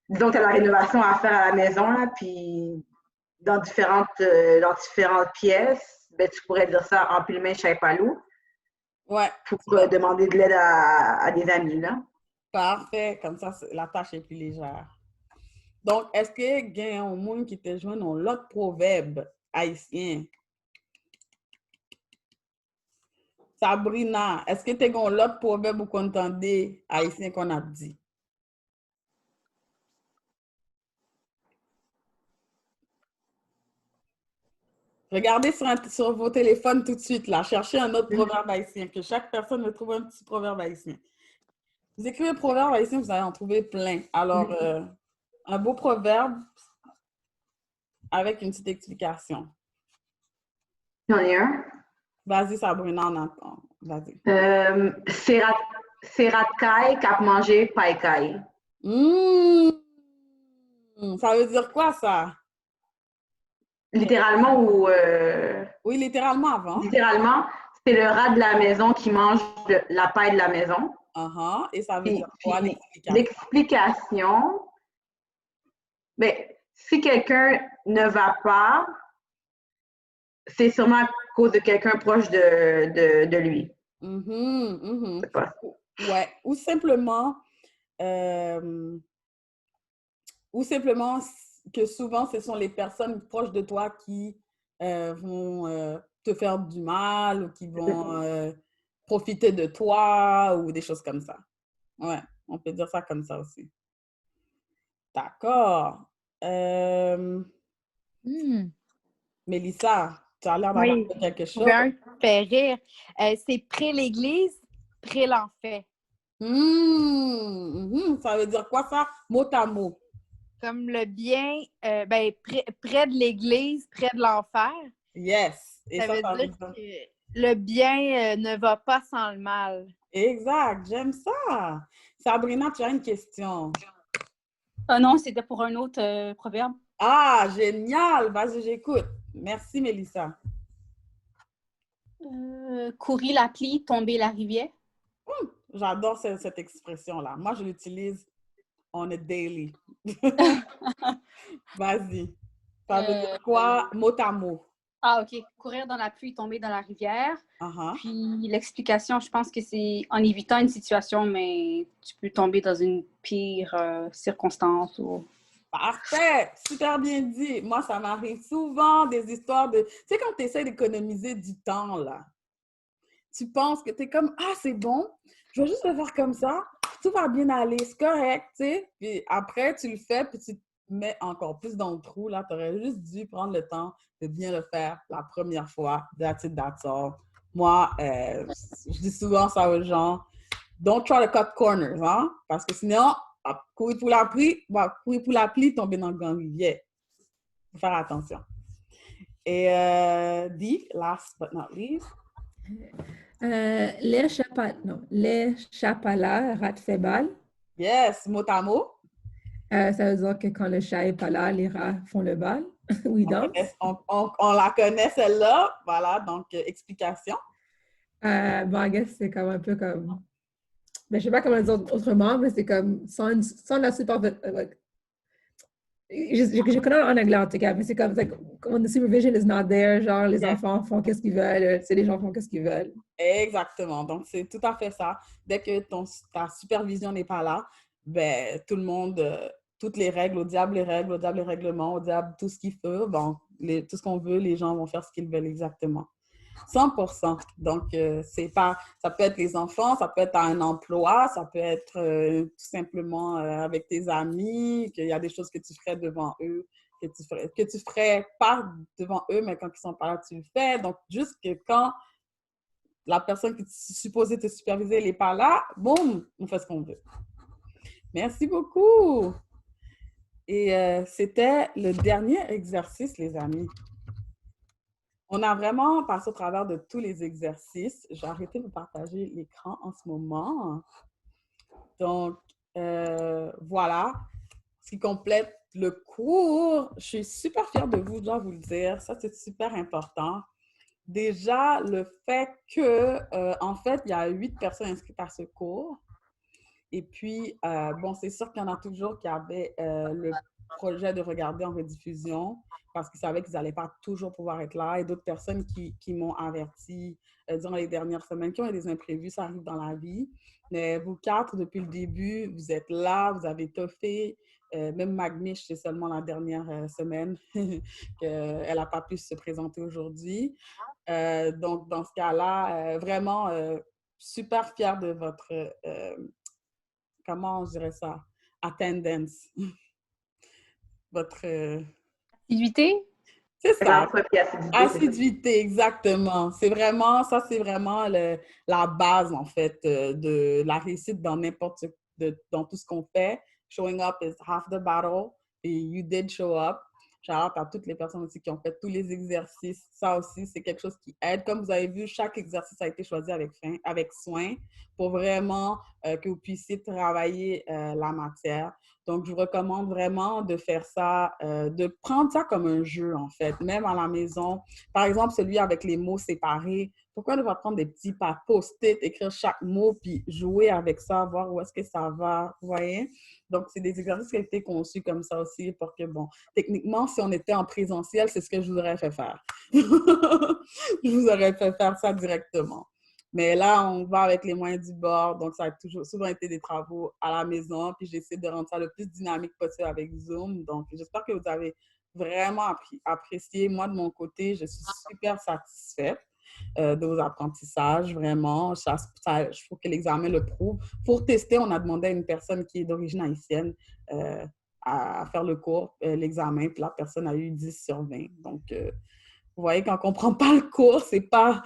disons que tu as la rénovation à faire à la maison, là, puis dans différentes pièces, ben, tu pourrais dire ça empile main, chai palou. Ouais. Pour demander de l'aide à des amis, là. Parfait. Comme ça, la tâche est plus légère. Donc, est-ce que y a un monde qui te joint dans l'autre proverbe haïtien? Sabrina, est-ce que tu as l'autre proverbe ou qu'on entendait haïtien qu'on a dit? Regardez sur vos téléphones tout de suite, là. Cherchez un autre proverbe haïtien, que chaque personne me trouve un petit proverbe haïtien. Vous écrivez proverbe haïtien, vous allez en trouver plein. Alors, un beau proverbe avec une petite explication. J'en ai un. Vas-y, Sabrina, on entend. Vas-y. Seratkai, cap manger, païkai. Ça veut dire quoi, ça? Littéralement ou... Oui, littéralement avant. Littéralement, c'est le rat de la maison qui mange la paille de la maison. Et ça veut dire quoi, l'explication? L'explication, ben, si quelqu'un ne va pas, c'est sûrement à cause de quelqu'un proche de lui. C'est pas... Ouais. Ou simplement que souvent, ce sont les personnes proches de toi qui vont te faire du mal ou qui vont profiter de toi ou des choses comme ça. Ouais, on peut dire ça comme ça aussi. D'accord. Mélissa, tu as l'air d'avoir fait quelque chose. Un fait rire. C'est près l'église, près l'enfer. Ça veut dire quoi ça? Mot à mot. Comme le bien, près de l'église, près de l'enfer. Yes. Et ça veut dire que le bien ne va pas sans le mal. Exact, j'aime ça. Sabrina, tu as une question? Non, c'était pour un autre proverbe. Ah, génial! Vas-y, j'écoute. Merci, Mélissa. Courir la pluie, tomber la rivière. J'adore cette expression-là. Moi, je l'utilise on a daily. Vas-y. Ça veut dire quoi, mot à mot? Ah, OK. Courir dans la pluie, tomber dans la rivière. Puis l'explication, je pense que c'est en évitant une situation, mais tu peux tomber dans une pire circonstance. Ou... Parfait! Super bien dit. Moi, ça m'arrive souvent des histoires de... Tu sais, quand tu essaies d'économiser du temps, là. tu penses que tu es comme « Ah, c'est bon, je vais juste le faire comme ça, tout va bien aller, c'est correct, tu sais. » Puis après, tu le fais, puis tu te mets encore plus dans le trou. Là, tu aurais juste dû prendre le temps de bien le faire la première fois. That's it, that's all. Moi, je dis souvent ça aux gens. Don't try to cut corners, hein? Parce que sinon, courir pour l'appli, tomber dans le gang-rivière. Faut faire attention. Et Dee, last but not least. Les chapalas ratent fait balle. Yes, mot à mot. Ça veut dire que quand le chat n'est pas là, les rats font le bal. Oui, donc. On la connaît, celle-là. Voilà, donc explication. I guess c'est comme un peu comme... Ben, je sais pas comment le dire autrement, mais c'est comme sans la super... Je connais en anglais en tout cas, mais c'est comme when the supervision is not there, genre les enfants font qu'est-ce qu'ils veulent, les gens font qu'est-ce qu'ils veulent. Exactement, donc c'est tout à fait ça. Dès que ta supervision n'est pas là, ben tout le monde, toutes les règles, au diable les règles, au diable les règlements, au diable tout ce qu'il faut, bon, tout ce qu'on veut, les gens vont faire ce qu'ils veulent exactement. 100%. Donc, c'est pas, ça peut être les enfants, ça peut être un emploi, ça peut être tout simplement avec tes amis, qu'il y a des choses que tu ferais devant eux, que tu ferais pas devant eux, mais quand ils sont pas là, tu le fais. Donc, juste que quand la personne qui est supposée te superviser n'est pas là, boum, on fait ce qu'on veut. Merci beaucoup. Et c'était le dernier exercice, les amis. On a vraiment passé au travers de tous les exercices. J'ai arrêté de partager l'écran en ce moment. Donc, voilà. Ce qui complète le cours. Je suis super fière de vous, je dois vous le dire. Ça, c'est super important. Déjà, le fait que, en fait, il y a 8 personnes inscrites à ce cours. Et puis, bon, c'est sûr qu'il y en a toujours qui avaient le projet de regarder en rediffusion parce qu'ils savaient qu'ils n'allaient pas toujours pouvoir être là. Et d'autres personnes qui m'ont averti durant les dernières semaines, qui ont eu des imprévus, ça arrive dans la vie. Mais vous 4, depuis le début, vous êtes là, vous avez toffé. Même Magmiche, c'est seulement la dernière semaine qu'elle n'a pas pu se présenter aujourd'hui. Donc, dans ce cas-là, vraiment super fière de votre... comment je dirais ça? Attendance. Votre... Assiduité? C'est ça. Assiduité, exactement. C'est vraiment, ça c'est vraiment la base, en fait, de la réussite dans dans tout ce qu'on fait. Showing up is half the battle. Et you did show up. Shout-out à toutes les personnes aussi qui ont fait tous les exercices. Ça aussi, c'est quelque chose qui aide. Comme vous avez vu, chaque exercice a été choisi avec soin pour vraiment que vous puissiez travailler la matière. Donc, je vous recommande vraiment de faire ça, de prendre ça comme un jeu, en fait, même à la maison. Par exemple, celui avec les mots séparés. Pourquoi ne pas prendre des petits post-it, écrire chaque mot, puis jouer avec ça, voir où est-ce que ça va, vous voyez? Donc, c'est des exercices qui ont été conçus comme ça aussi pour que, bon, techniquement, si on était en présentiel, c'est ce que je vous aurais fait faire. Je vous aurais fait faire ça directement. Mais là, on va avec les moyens du bord, donc ça a souvent été des travaux à la maison, puis j'essaie de rendre ça le plus dynamique possible avec Zoom. Donc, j'espère que vous avez vraiment apprécié. Moi, de mon côté, je suis super satisfaite de vos apprentissages, vraiment. Je trouve que l'examen le prouve. Pour tester, on a demandé à une personne qui est d'origine haïtienne à faire le cours, l'examen, puis la personne a eu 10 sur 20. Donc, vous voyez, quand on ne comprend pas le cours, c'est pas...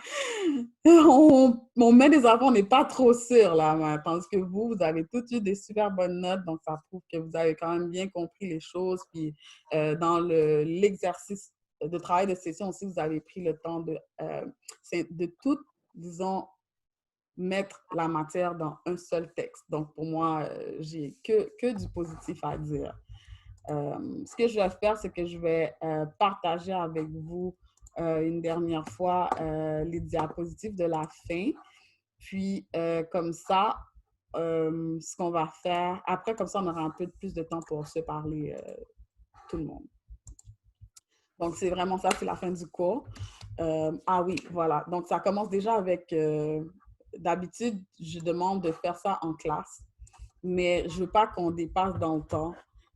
On met des enfants, on n'est pas trop sûr, là. Tandis que vous avez toutes eu des super bonnes notes, donc ça prouve que vous avez quand même bien compris les choses. Puis, dans l'exercice de travail de session aussi, vous avez pris le temps de tout, disons, mettre la matière dans un seul texte. Donc, pour moi, j'ai que du positif à dire. Ce que je vais faire, c'est que je vais partager avec vous une dernière fois les diapositives de la fin. Puis, comme ça, ce qu'on va faire, après, comme ça, on aura un peu plus de temps pour se parler, tout le monde. Donc, c'est vraiment ça, c'est la fin du cours. Ah oui, voilà. Donc, ça commence déjà avec... d'habitude, je demande de faire ça en classe, mais je ne veux pas qu'on dépasse dans le temps.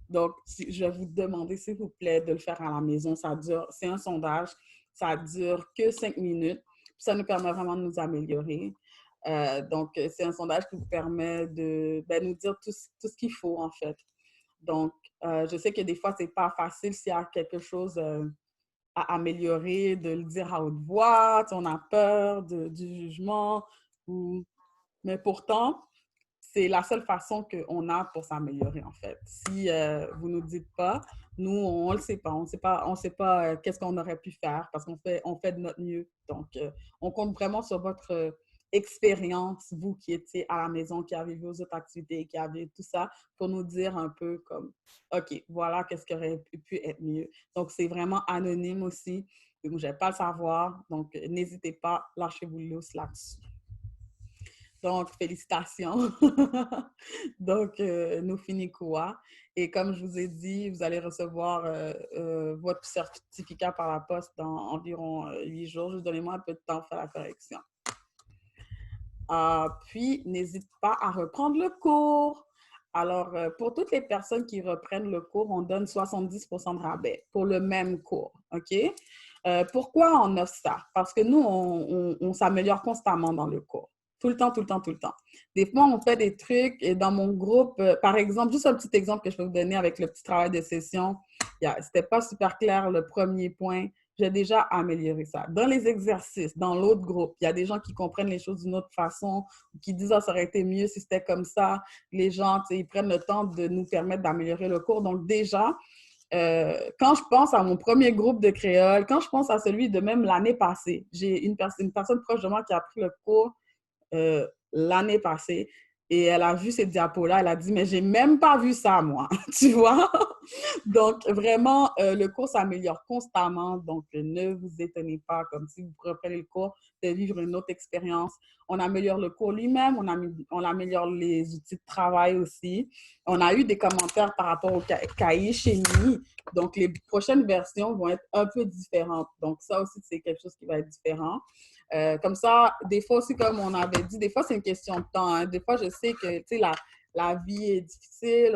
Donc, je vais vous demander, s'il vous plaît, de le faire à la maison. C'est un sondage. Ça dure que 5 minutes. ça nous permet vraiment de nous améliorer. Donc, c'est un sondage qui vous permet de nous dire tout ce qu'il faut, en fait. Donc, je sais que des fois, c'est pas facile s'il y a quelque chose à améliorer, de le dire à haute voix, on a peur du jugement. Mais pourtant, c'est la seule façon qu'on a pour s'améliorer, en fait. Si vous ne nous dites pas, nous, on ne le sait pas. On ne sait pas qu'est-ce qu'on aurait pu faire parce qu'on fait de notre mieux. Donc, on compte vraiment sur votre expérience, vous qui étiez à la maison, qui avez vu aux autres activités, qui avez tout ça, pour nous dire un peu comme, OK, voilà qu'est-ce qui aurait pu être mieux. Donc, c'est vraiment anonyme aussi. Je n'ai pas le savoir. Donc, n'hésitez pas, lâchez-vous lousse là-dessus. Donc, félicitations. Donc, nous finissons quoi? Et comme je vous ai dit, vous allez recevoir votre certificat par la poste dans environ 8 jours. Juste donnez-moi un peu de temps pour faire la correction. Puis, n'hésite pas à reprendre le cours. Alors, pour toutes les personnes qui reprennent le cours, on donne 70% de rabais pour le même cours, OK? Pourquoi on offre ça? Parce que nous, on s'améliore constamment dans le cours. Tout le temps. Des fois, on fait des trucs et dans mon groupe, par exemple, juste un petit exemple que je peux vous donner avec le petit travail de session, c'était pas super clair le premier point. J'ai déjà amélioré ça. Dans les exercices, dans l'autre groupe, il y a des gens qui comprennent les choses d'une autre façon, qui disent « Ah, ça aurait été mieux si c'était comme ça ». Les gens, ils prennent le temps de nous permettre d'améliorer le cours. Donc déjà, quand je pense à mon premier groupe de créole, quand je pense à celui de même l'année passée, j'ai une personne proche de moi qui a pris le cours l'année passée et elle a vu ces diapos-là, elle a dit « Mais j'ai même pas vu ça, moi! » Tu vois? Donc, vraiment, le cours s'améliore constamment. Donc, ne vous étonnez pas, comme si vous reprenez le cours, de vivre une autre expérience. On améliore le cours lui-même, on améliore les outils de travail aussi. On a eu des commentaires par rapport au cahier chez nous. Donc, les prochaines versions vont être un peu différentes. Donc, ça aussi, c'est quelque chose qui va être différent. Comme ça, des fois aussi, comme on avait dit, des fois, c'est une question de temps. Hein. Des fois, je sais que, tu sais, la vie est difficile,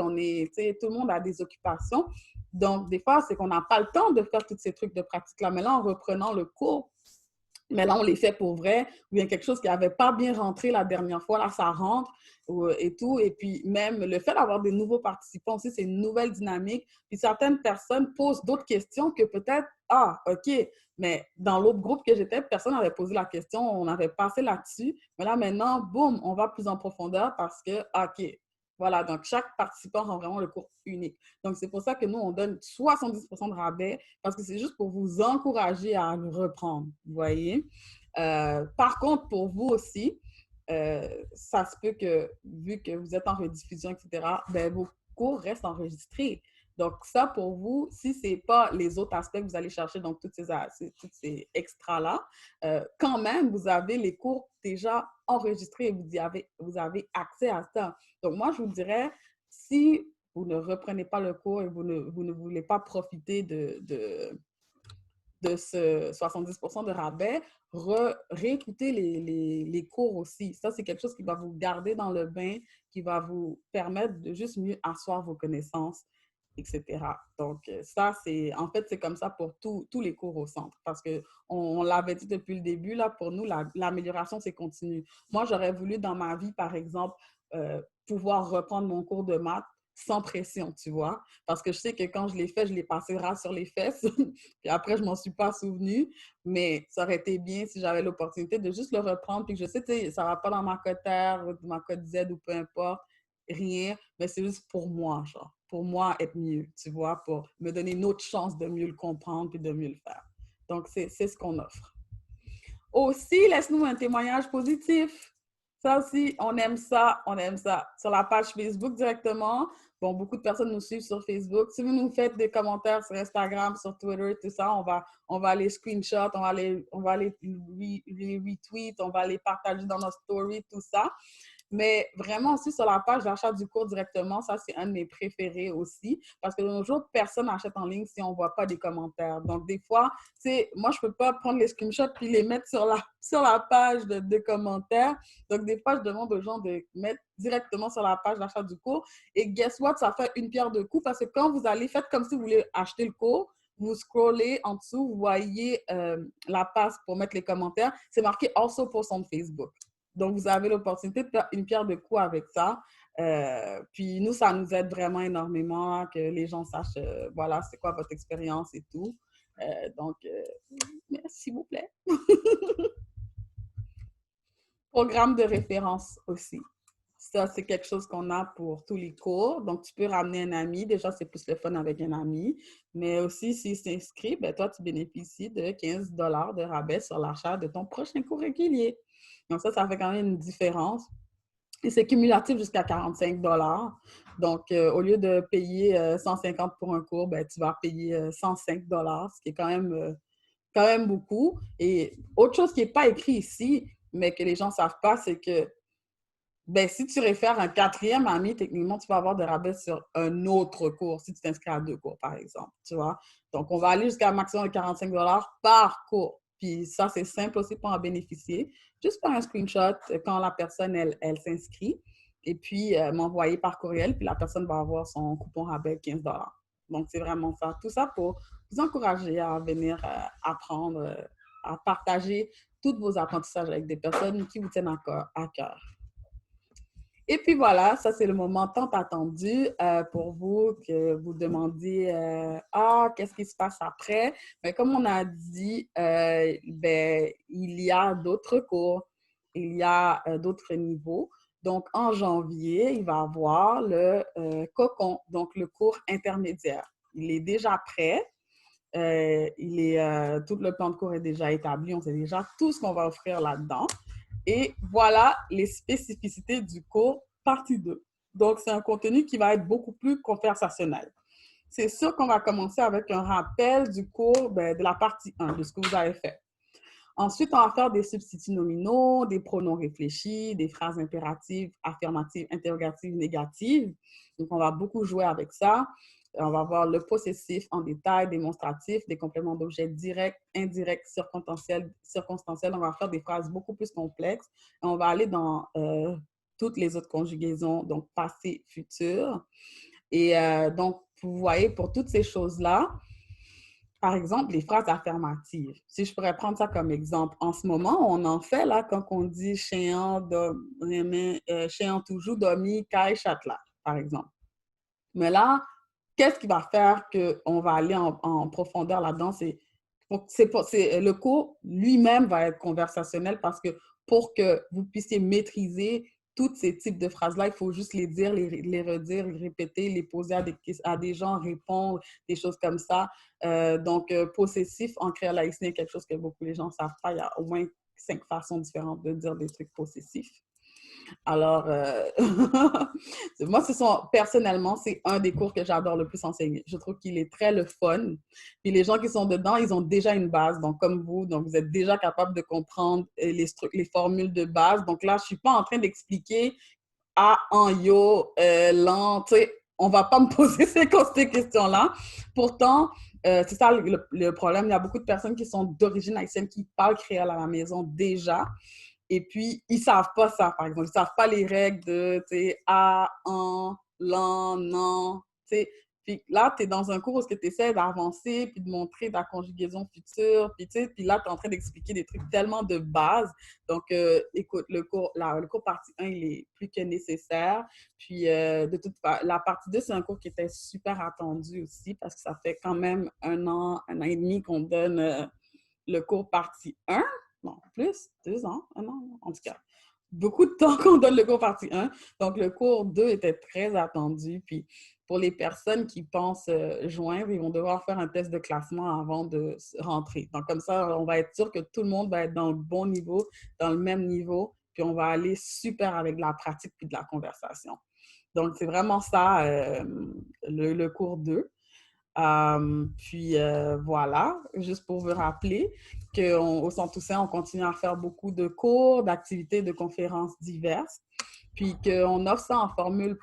tout le monde a des occupations. Donc, des fois, c'est qu'on n'a pas le temps de faire tous ces trucs de pratique-là. Mais là, en reprenant le cours, mais là, on les fait pour vrai, ou bien quelque chose qui n'avait pas bien rentré la dernière fois, là, ça rentre et tout. Et puis, même le fait d'avoir des nouveaux participants aussi, c'est une nouvelle dynamique. Puis, certaines personnes posent d'autres questions que peut-être, ah, OK, mais dans l'autre groupe que j'étais, personne n'avait posé la question, on avait passé là-dessus. Mais là, maintenant, boum, on va plus en profondeur parce que, OK, voilà, donc chaque participant rend vraiment le cours unique. Donc, c'est pour ça que nous, on donne 70% de rabais parce que c'est juste pour vous encourager à reprendre, vous voyez. Par contre, pour vous aussi, ça se peut que, vu que vous êtes en rediffusion, etc., ben, vos cours restent enregistrés. Donc, ça, pour vous, si ce n'est pas les autres aspects que vous allez chercher, donc tous ces extras-là, quand même, vous avez les cours déjà enregistrés et vous avez accès à ça. Donc, moi, je vous dirais, si vous ne reprenez pas le cours et vous ne voulez pas profiter de ce 70% de rabais, réécouter les cours aussi. Ça, c'est quelque chose qui va vous garder dans le bain, qui va vous permettre de juste mieux asseoir vos connaissances, etc. Donc, ça, en fait, c'est comme ça pour tous les cours au centre. Parce qu'on l'avait dit depuis le début, là, pour nous, l'amélioration, c'est continu. Moi, j'aurais voulu dans ma vie, par exemple, pouvoir reprendre mon cours de maths sans pression, tu vois. Parce que je sais que quand je l'ai fait, je l'ai passé ras sur les fesses. Puis après, je m'en suis pas souvenue. Mais ça aurait été bien si j'avais l'opportunité de juste le reprendre. Puis que je sais, tu sais, ça va pas dans ma cote R, ma cote Z ou peu importe. Rien. Mais c'est juste pour moi, genre. Pour moi, être mieux, tu vois, pour me donner une autre chance de mieux le comprendre puis de mieux le faire. Donc, c'est ce qu'on offre. Aussi, laisse-nous un témoignage positif. Ça aussi, on aime ça, on aime ça. Sur la page Facebook directement. Bon, beaucoup de personnes nous suivent sur Facebook. Si vous nous faites des commentaires sur Instagram, sur Twitter, tout ça, on va les screenshot, on va les retweet, on va les partager dans nos stories, tout ça. Mais vraiment aussi sur la page d'achat du cours directement, ça c'est un de mes préférés aussi parce que de nos jours, personne n'achète en ligne si on ne voit pas des commentaires. Donc des fois, tu sais, moi je ne peux pas prendre les screenshots puis les mettre sur la page de commentaires. Donc des fois, je demande aux gens de mettre directement sur la page d'achat du cours et guess what, ça fait une pierre deux coups parce que quand vous allez, faites comme si vous voulez acheter le cours, vous scrollez en dessous, vous voyez la page pour mettre les commentaires. C'est marqué « Also post on Facebook ». Donc, vous avez l'opportunité de faire une pierre de coups avec ça. Puis nous, ça nous aide vraiment énormément que les gens sachent, voilà, c'est quoi votre expérience et tout. Donc, s'il vous plaît. Programme de référence aussi. Ça, c'est quelque chose qu'on a pour tous les cours. Donc, tu peux ramener un ami. Déjà, c'est plus le fun avec un ami. Mais aussi, s'il s'inscrit, ben, toi, tu bénéficies de 15 $ de rabais sur l'achat de ton prochain cours régulier. Donc, ça fait quand même une différence. Et c'est cumulatif jusqu'à 45 $. Donc, au lieu de payer 150 pour un cours, ben, tu vas payer 105 $, ce qui est quand même beaucoup. Et autre chose qui n'est pas écrit ici, mais que les gens ne savent pas, c'est que ben, si tu réfères un 4e ami, techniquement, tu vas avoir des rabais sur un autre cours, si tu t'inscris à 2 cours, par exemple, tu vois. Donc, on va aller jusqu'à un maximum de 45 $ par cours. Puis ça, c'est simple aussi pour en bénéficier. Juste faire un screenshot quand la personne, elle s'inscrit, et puis m'envoyer par courriel, puis la personne va avoir son coupon rabais 15 $. Donc, c'est vraiment ça. Tout ça pour vous encourager à venir apprendre, à partager tous vos apprentissages avec des personnes qui vous tiennent à cœur. Et puis voilà, ça c'est le moment tant attendu pour vous que vous demandiez qu'est-ce qui se passe après? Mais comme on a dit, ben, il y a d'autres cours, il y a d'autres niveaux. Donc en janvier, il va y avoir le cocon, donc le cours intermédiaire. Il est déjà prêt. Tout le plan de cours est déjà établi. On sait déjà tout ce qu'on va offrir là-dedans. Et voilà les spécificités du cours partie 2. Donc, c'est un contenu qui va être beaucoup plus conversationnel. C'est sûr qu'on va commencer avec un rappel du cours, de la partie 1, de ce que vous avez fait. Ensuite, on va faire des substituts nominaux, des pronoms réfléchis, des phrases impératives, affirmatives, interrogatives, négatives. Donc, on va beaucoup jouer avec ça. On va voir le possessif en détail, démonstratif, des compléments d'objets directs, indirects, circonstanciels. On va faire des phrases beaucoup plus complexes. Et on va aller dans toutes les autres conjugaisons, donc passé, futur. Et donc, vous voyez, pour toutes ces choses-là, par exemple, les phrases affirmatives. Si je pourrais prendre ça comme exemple, en ce moment, on en fait là quand on dit chéant toujours, domi, kai, chatla, par exemple. Mais là, qu'est-ce qui va faire qu'on va aller en profondeur là-dedans? Le cours lui-même va être conversationnel parce que pour que vous puissiez maîtriser tous ces types de phrases-là, il faut juste les dire, les redire, les répéter, les poser à des gens, répondre, des choses comme ça. Donc, possessif en créole haïtien, quelque chose que beaucoup de gens ne savent pas. Il y a au moins 5 façons différentes de dire des trucs possessifs. Alors, moi, personnellement, c'est un des cours que j'adore le plus enseigner. Je trouve qu'il est très le fun. Puis les gens qui sont dedans, ils ont déjà une base. Donc, comme vous, donc vous êtes déjà capable de comprendre les formules de base. Donc là, je ne suis pas en train d'expliquer en yo, l'an, tu sais, on ne va pas me poser ces questions-là. Pourtant, c'est ça le problème. Il y a beaucoup de personnes qui sont d'origine haïtienne qui parlent créole à la maison déjà. Et puis, ils ne savent pas ça, par exemple. Ils ne savent pas les règles de, tu sais, a, en, l'an, non, tu sais. Puis là, tu es dans un cours où tu essaies d'avancer, puis de montrer ta conjugaison future, puis tu sais, puis là, tu es en train d'expliquer des trucs tellement de base. Donc, écoute, le cours partie 1, il est plus que nécessaire. Puis, la partie 2, c'est un cours qui était super attendu aussi, parce que ça fait quand même un an et demi qu'on donne le cours partie 1. Non, plus, 2 ans, 1 an, en tout cas. Beaucoup de temps qu'on donne le cours partie 1. Donc, le cours 2 était très attendu. Puis, pour les personnes qui pensent joindre, ils vont devoir faire un test de classement avant de rentrer. Donc, comme ça, on va être sûr que tout le monde va être dans le bon niveau, dans le même niveau. Puis, on va aller super avec de la pratique puis de la conversation. Donc, c'est vraiment ça, le cours 2. Voilà, juste pour vous rappeler qu'au Centre Toussaint, on continue à faire beaucoup de cours, d'activités, de conférences diverses, puis qu'on offre ça en formule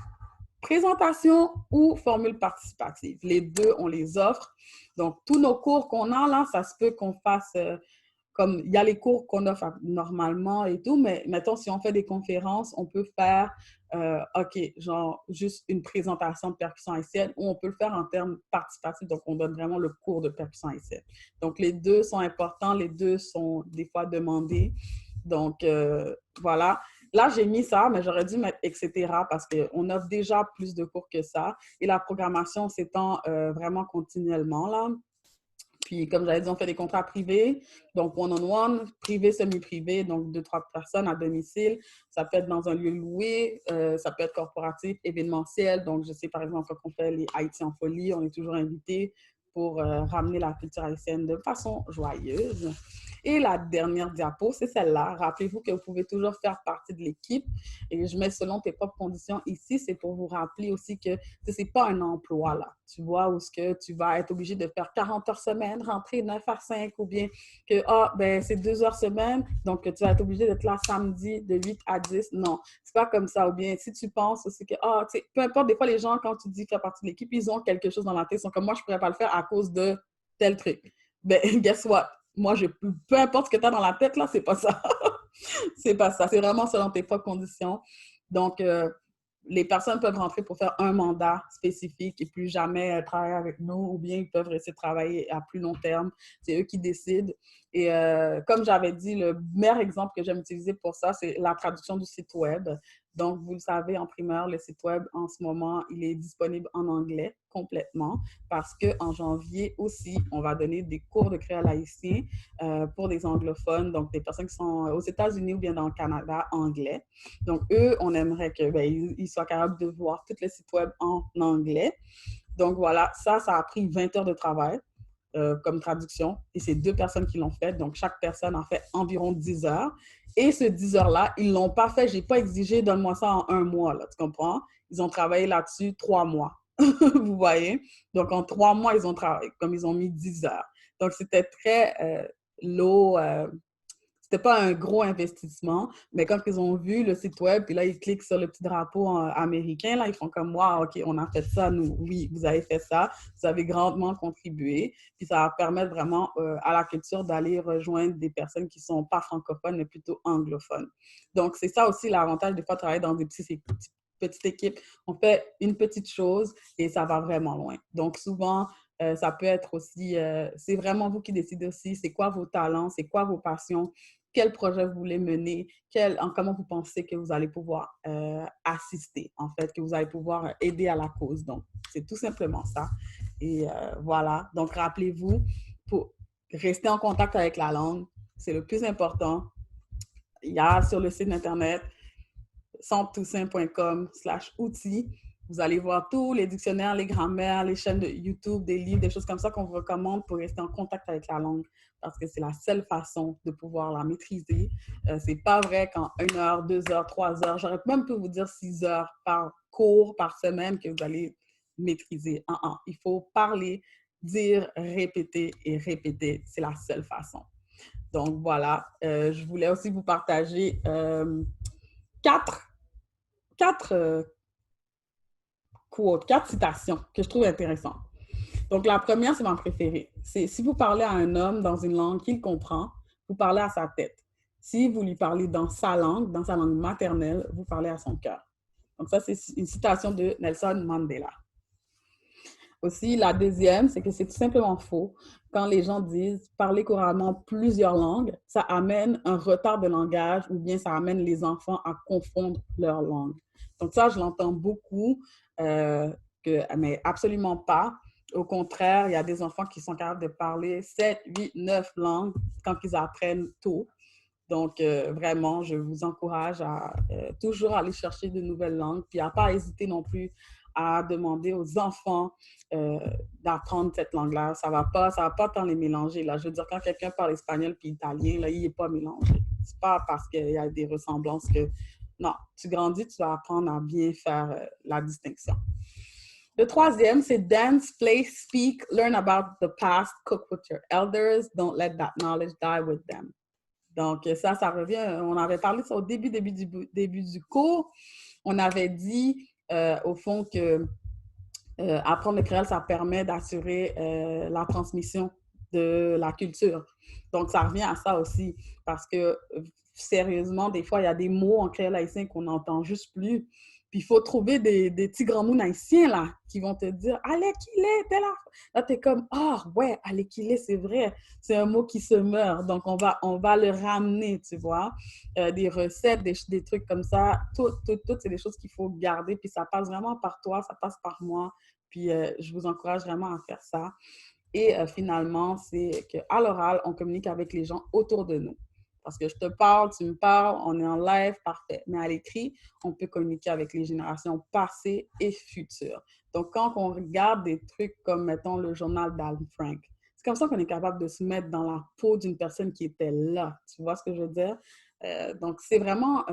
présentation ou formule participative. Les deux, on les offre. Donc, tous nos cours qu'on a là, ça se peut qu'on fasse comme il y a les cours qu'on offre normalement et tout, mais mettons, si on fait des conférences, on peut faire, OK, genre juste une présentation de percussion haïtienne, ou on peut le faire en termes participatifs, donc on donne vraiment le cours de percussion haïtienne. Donc, les deux sont importants, les deux sont des fois demandés. Donc, voilà. Là, j'ai mis ça, mais j'aurais dû mettre etc. parce qu'on offre déjà plus de cours que ça. Et la programmation s'étend vraiment continuellement, là. Puis, comme j'avais dit, on fait des contrats privés, donc one-on-one, privé, semi-privé, donc 2-3 personnes à domicile. Ça peut être dans un lieu loué, ça peut être corporatif, événementiel. Donc, je sais, par exemple, quand on fait les Haïti en folie, on est toujours invité pour ramener la culture haïtienne de façon joyeuse. Et la dernière diapo, c'est celle-là. Rappelez-vous que vous pouvez toujours faire partie de l'équipe. Et je mets selon tes propres conditions ici, c'est pour vous rappeler aussi que ce n'est pas un emploi, là. Tu vois, où est-ce que tu vas être obligé de faire 40 heures semaine, rentrer 9 à 5, ou bien que, c'est 2 heures semaine, donc tu vas être obligé d'être là samedi de 8 à 10. Non, c'est pas comme ça. Ou bien, si tu penses aussi que, tu sais, peu importe, des fois, les gens, quand tu dis faire partie de l'équipe, ils ont quelque chose dans la tête. Ils sont comme, moi, je pourrais pas le faire à cause de tel truc. Ben, guess what? Moi, peu importe ce que tu as dans la tête, là, c'est pas ça. C'est pas ça. C'est vraiment selon tes propres conditions. Donc, les personnes peuvent rentrer pour faire un mandat spécifique et plus jamais travailler avec nous, ou bien ils peuvent rester travailler à plus long terme. C'est eux qui décident. Et comme j'avais dit, le meilleur exemple que j'aime utiliser pour ça, c'est la traduction du site web. Donc, vous le savez, en primeur, le site web, en ce moment, il est disponible en anglais complètement parce qu'en janvier aussi, on va donner des cours de créole haïtien pour des anglophones, donc des personnes qui sont aux États-Unis ou bien dans le Canada anglais. Donc, eux, on aimerait qu'ils soient capables de voir tout le site web en anglais. Donc, voilà, ça a pris 20 heures de travail comme traduction et c'est 2 personnes qui l'ont fait. Donc, chaque personne en fait environ 10 heures. Et ce 10 heures-là, ils ne l'ont pas fait. Je n'ai pas exigé, donne-moi ça en 1 mois, là, tu comprends? Ils ont travaillé là-dessus 3 mois. Vous voyez? Donc, en 3 mois, ils ont travaillé, comme ils ont mis 10 heures. Donc, c'était très low. C'était pas un gros investissement, mais quand ils ont vu le site web, puis là, ils cliquent sur le petit drapeau américain, là, ils font comme, wow, OK, on a fait ça, nous. Oui, vous avez fait ça. Vous avez grandement contribué. Puis ça va permettre vraiment à la culture d'aller rejoindre des personnes qui sont pas francophones, mais plutôt anglophones. Donc, c'est ça aussi l'avantage des fois de travailler dans des petites équipes. On fait une petite chose et ça va vraiment loin. Donc, souvent, ça peut être aussi, c'est vraiment vous qui décidez aussi, c'est quoi vos talents, c'est quoi vos passions, quel projet vous voulez mener, comment vous pensez que vous allez pouvoir assister, en fait, que vous allez pouvoir aider à la cause. Donc, c'est tout simplement ça. Et voilà. Donc, rappelez-vous, pour rester en contact avec la langue, c'est le plus important. Il y a sur le site Internet centretoussaint.com/outils. Vous allez voir tous les dictionnaires, les grammaires, les chaînes de YouTube, des livres, des choses comme ça qu'on vous recommande pour rester en contact avec la langue parce que c'est la seule façon de pouvoir la maîtriser. C'est pas vrai qu'en 1 heure, 2 heures, 3 heures, j'aurais même pu vous dire 6 heures par cours, par semaine que vous allez maîtriser. Il faut parler, dire, répéter et répéter. C'est la seule façon. Donc voilà, je voulais aussi vous partager 4 citations que je trouve intéressantes. Donc, la première, c'est ma préférée. C'est si vous parlez à un homme dans une langue qu'il comprend, vous parlez à sa tête. Si vous lui parlez dans sa langue maternelle, vous parlez à son cœur. Donc, ça, c'est une citation de Nelson Mandela. Aussi, la deuxième, c'est que c'est tout simplement faux. Quand les gens disent parler couramment plusieurs langues, ça amène un retard de langage ou bien ça amène les enfants à confondre leur langue. Donc ça, je l'entends beaucoup, mais absolument pas. Au contraire, il y a des enfants qui sont capables de parler 7, 8, 9 langues quand ils apprennent tôt. Donc, vraiment, je vous encourage à toujours aller chercher de nouvelles langues, puis à ne pas hésiter non plus à demander aux enfants d'apprendre cette langue-là. Ça va pas tant les mélanger. Là. Je veux dire, quand quelqu'un parle espagnol puis italien, là, il n'est pas mélangé. C'est pas parce qu'il y a des ressemblances que... Non, tu grandis, tu vas apprendre à bien faire la distinction. Le troisième, c'est dance, play, speak, learn about the past, cook with your elders, don't let that knowledge die with them. Donc, ça revient, on avait parlé ça au début du cours. On avait dit, au fond, que apprendre le créole, ça permet d'assurer la transmission de la culture. Donc, ça revient à ça aussi, parce que, sérieusement, des fois, il y a des mots en créole haïtien qu'on n'entend juste plus. Puis, il faut trouver des petits grands mots haïtiens, là, qui vont te dire « Allez, qu'il est, t'es là! » Là, t'es comme « Ah, ouais, allez, qu'il est, c'est vrai. C'est un mot qui se meurt. Donc, on va le ramener, tu vois. Des recettes, des trucs comme ça. Tout, c'est des choses qu'il faut garder. Puis, ça passe vraiment par toi, ça passe par moi. Puis, je vous encourage vraiment à faire ça. Et finalement, c'est qu'à l'oral, on communique avec les gens autour de nous. Parce que je te parle, tu me parles, on est en live, parfait. Mais à l'écrit, on peut communiquer avec les générations passées et futures. Donc, quand on regarde des trucs comme, mettons, le journal d'Anne Frank, c'est comme ça qu'on est capable de se mettre dans la peau d'une personne qui était là. Tu vois ce que je veux dire? Donc, c'est vraiment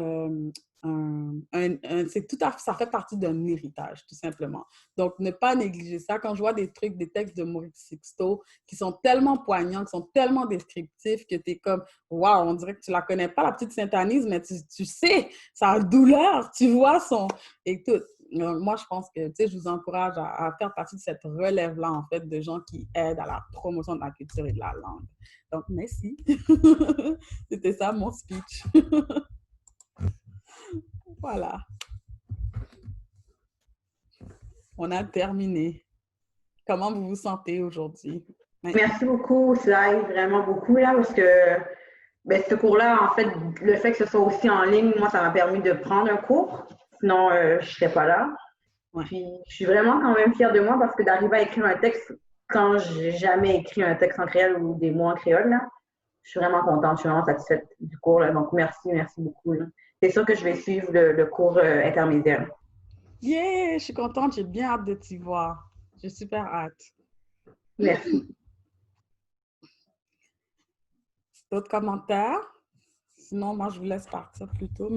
ça fait partie d'un héritage, tout simplement. Donc, ne pas négliger ça. Quand je vois des textes de Maurice Sixto qui sont tellement poignants, qui sont tellement descriptifs que tu es comme, waouh, on dirait que tu la connais pas, la petite Sainte-Anise, mais tu sais, sa douleur, tu vois son... Et tout. Moi, je pense que, tu sais, je vous encourage à faire partie de cette relève-là, en fait, de gens qui aident à la promotion de la culture et de la langue. Donc, merci. C'était ça, mon speech. Voilà. On a terminé. Comment vous vous sentez aujourd'hui? Merci beaucoup, Sai, vraiment beaucoup, là, parce que ce cours-là, en fait, le fait que ce soit aussi en ligne, moi, ça m'a permis de prendre un cours. Sinon, je ne serais pas là. Ouais. Puis, je suis vraiment quand même fière de moi parce que d'arriver à écrire un texte quand j'ai jamais écrit un texte en créole ou des mots en créole, là, je suis vraiment contente, je suis vraiment satisfaite du cours, là. Donc, merci beaucoup. C'est sûr que je vais suivre le cours intermédiaire. Yeah, je suis contente, j'ai bien hâte de t'y voir. J'ai super hâte. Merci. D'autres commentaires? Sinon, moi, je vous laisse partir plus tôt.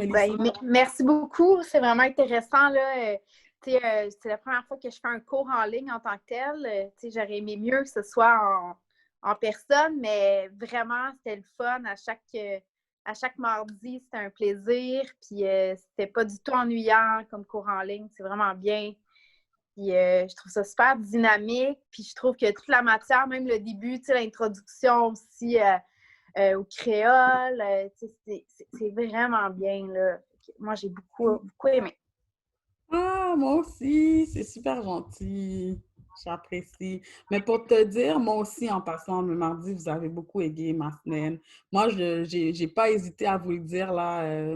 Merci beaucoup, c'est vraiment intéressant, là. C'est la première fois que je fais un cours en ligne en tant que tel. J'aurais aimé mieux que ce soit en personne, mais vraiment, c'était le fun. À chaque mardi, c'était un plaisir. Puis c'était pas du tout ennuyant comme cours en ligne. C'est vraiment bien. Puis je trouve ça super dynamique. Puis je trouve que toute la matière, même le début, l'introduction aussi au créole, c'est vraiment bien, là. Moi, j'ai beaucoup aimé. Ah, moi aussi, c'est super gentil. J'apprécie. Mais pour te dire, moi aussi, en passant le mardi, vous avez beaucoup égayé ma semaine. Moi, je n'ai pas hésité à vous le dire, là.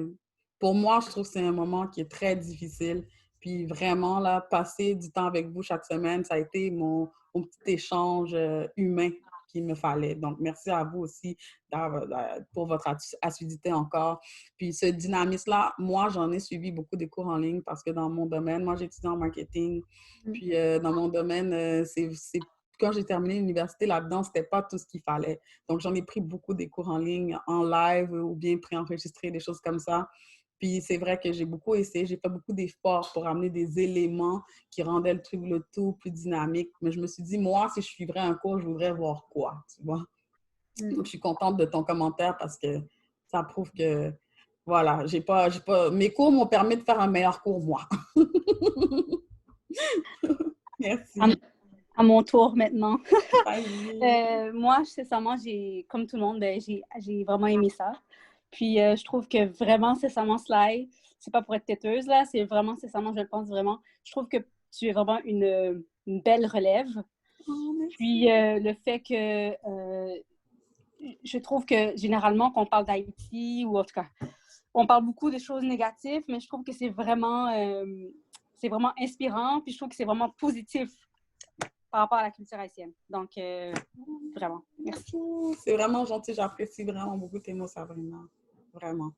Pour moi, je trouve que c'est un moment qui est très difficile. Puis vraiment, là, passer du temps avec vous chaque semaine, ça a été mon petit échange humain qu'il me fallait. Donc, merci à vous aussi pour votre assiduité encore. Puis ce dynamisme-là, moi, j'en ai suivi beaucoup de cours en ligne parce que dans mon domaine, moi, j'étudie en marketing. Puis dans mon domaine, quand j'ai terminé l'université là-dedans, c'était pas tout ce qu'il fallait. Donc, j'en ai pris beaucoup des cours en ligne, en live ou bien préenregistrés, des choses comme ça. Puis c'est vrai que j'ai beaucoup essayé, j'ai fait beaucoup d'efforts pour amener des éléments qui rendaient le tout plus dynamique. Mais je me suis dit, moi, si je suivrais un cours, je voudrais voir quoi, tu vois? Donc, je suis contente de ton commentaire parce que ça prouve que, voilà, mes cours m'ont permis de faire un meilleur cours, moi. Merci. À mon tour maintenant. Moi, sincèrement, comme tout le monde, j'ai vraiment aimé ça. Puis, je trouve que vraiment, sincèrement, Sly, c'est pas pour être têteuse, là, c'est vraiment, sincèrement, je le pense vraiment. Je trouve que tu es vraiment une belle relève. Oh, puis, le fait que je trouve que, généralement, quand on parle d'Haïti, ou en tout cas, on parle beaucoup de choses négatives, mais je trouve que c'est vraiment inspirant, puis je trouve que c'est vraiment positif par rapport à la culture haïtienne. Donc, vraiment, merci. C'est vraiment gentil. J'apprécie vraiment beaucoup tes mots, Sabrina. Vraiment.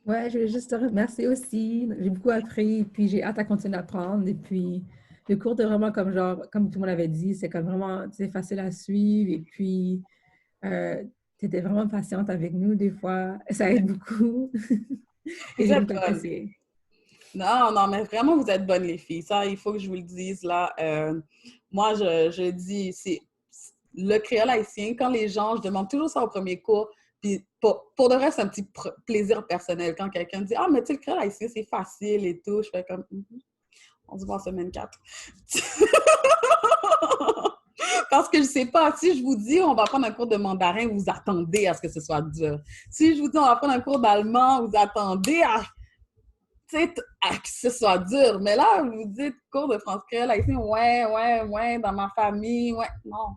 Ouais, je voulais juste te remercier aussi. J'ai beaucoup appris, puis j'ai hâte à continuer d'apprendre. Et puis, le cours est vraiment comme tout le monde avait dit, c'est comme vraiment, c'est facile à suivre. Et puis, tu étais vraiment patiente avec nous des fois. Ça aide beaucoup. Et j'ai beaucoup apprécié. Non, mais vraiment, vous êtes bonnes, les filles. Ça, il faut que je vous le dise, là. Moi, je dis, c'est le créole haïtien, quand les gens, je demande toujours ça au premier cours, puis pour de vrai, c'est un petit plaisir personnel. Quand quelqu'un dit « Ah, mais tu sais, le créole haïtien, c'est facile et tout », je fais comme « On se voit en semaine 4 ». Parce que je ne sais pas, si je vous dis on va prendre un cours de mandarin, vous attendez à ce que ce soit dur. Si je vous dis on va prendre un cours d'allemand, vous attendez à que ce soit dur. Mais là, vous dites cours de français créole, ouais, dans ma famille, ouais, non.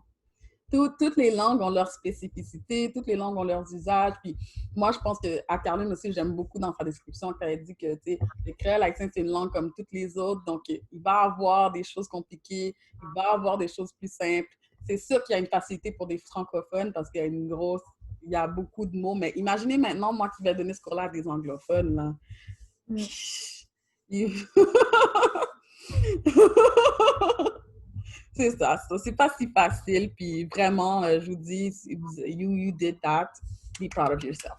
Toutes les langues ont leur spécificité, toutes les langues ont leurs usages. Puis moi, je pense qu'à Caroline aussi, j'aime beaucoup dans sa description quand elle dit que le créole haïtien, c'est une langue comme toutes les autres. Donc, il va y avoir des choses compliquées, il va y avoir des choses plus simples. C'est sûr qu'il y a une facilité pour des francophones parce qu'il y a il y a beaucoup de mots. Mais imaginez maintenant, moi qui vais donner ce cours-là à des anglophones, là. C'est ça, c'est pas si facile, puis vraiment, je vous dis, you did that, be proud of yourself.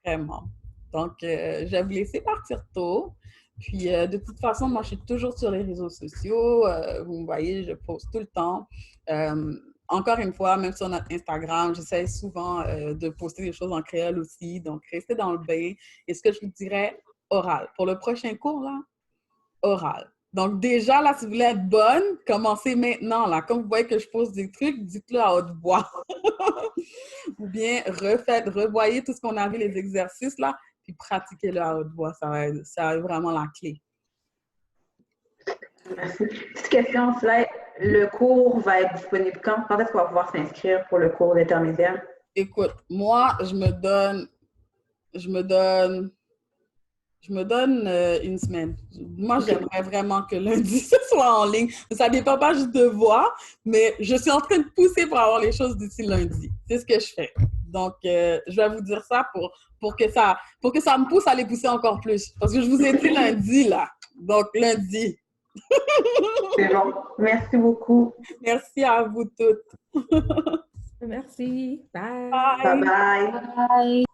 Vraiment. Donc, je vais vous laisser partir tôt, puis de toute façon, moi, je suis toujours sur les réseaux sociaux, vous me voyez, je poste tout le temps. Encore une fois, même sur notre Instagram, j'essaie souvent de poster des choses en créole aussi, donc restez dans le bain. Et ce que je vous dirais, oral. Pour le prochain cours, là, oral. Donc, déjà, là, si vous voulez être bonne, commencez maintenant, là. Comme vous voyez que je pose des trucs, dites-le à haute voix. Ou bien, revoyez tout ce qu'on a vu, les exercices, là, puis pratiquez-le à haute voix. Ça va être vraiment la clé. Merci. Petite question, Slay. Le cours va être disponible quand? Quand est-ce qu'on va pouvoir s'inscrire pour le cours d'intermédiaire? Écoute, moi, je me donne une semaine. Moi, j'aimerais vraiment que lundi, ce soit en ligne. Ça ne dépend pas juste de voix, mais je suis en train de pousser pour avoir les choses d'ici lundi. C'est ce que je fais. Donc, je vais vous dire ça pour que ça me pousse à les pousser encore plus. Parce que je vous ai dit lundi, là. Donc, lundi. C'est bon. Merci beaucoup. Merci à vous toutes. Merci. Bye. Bye. Bye bye. Bye.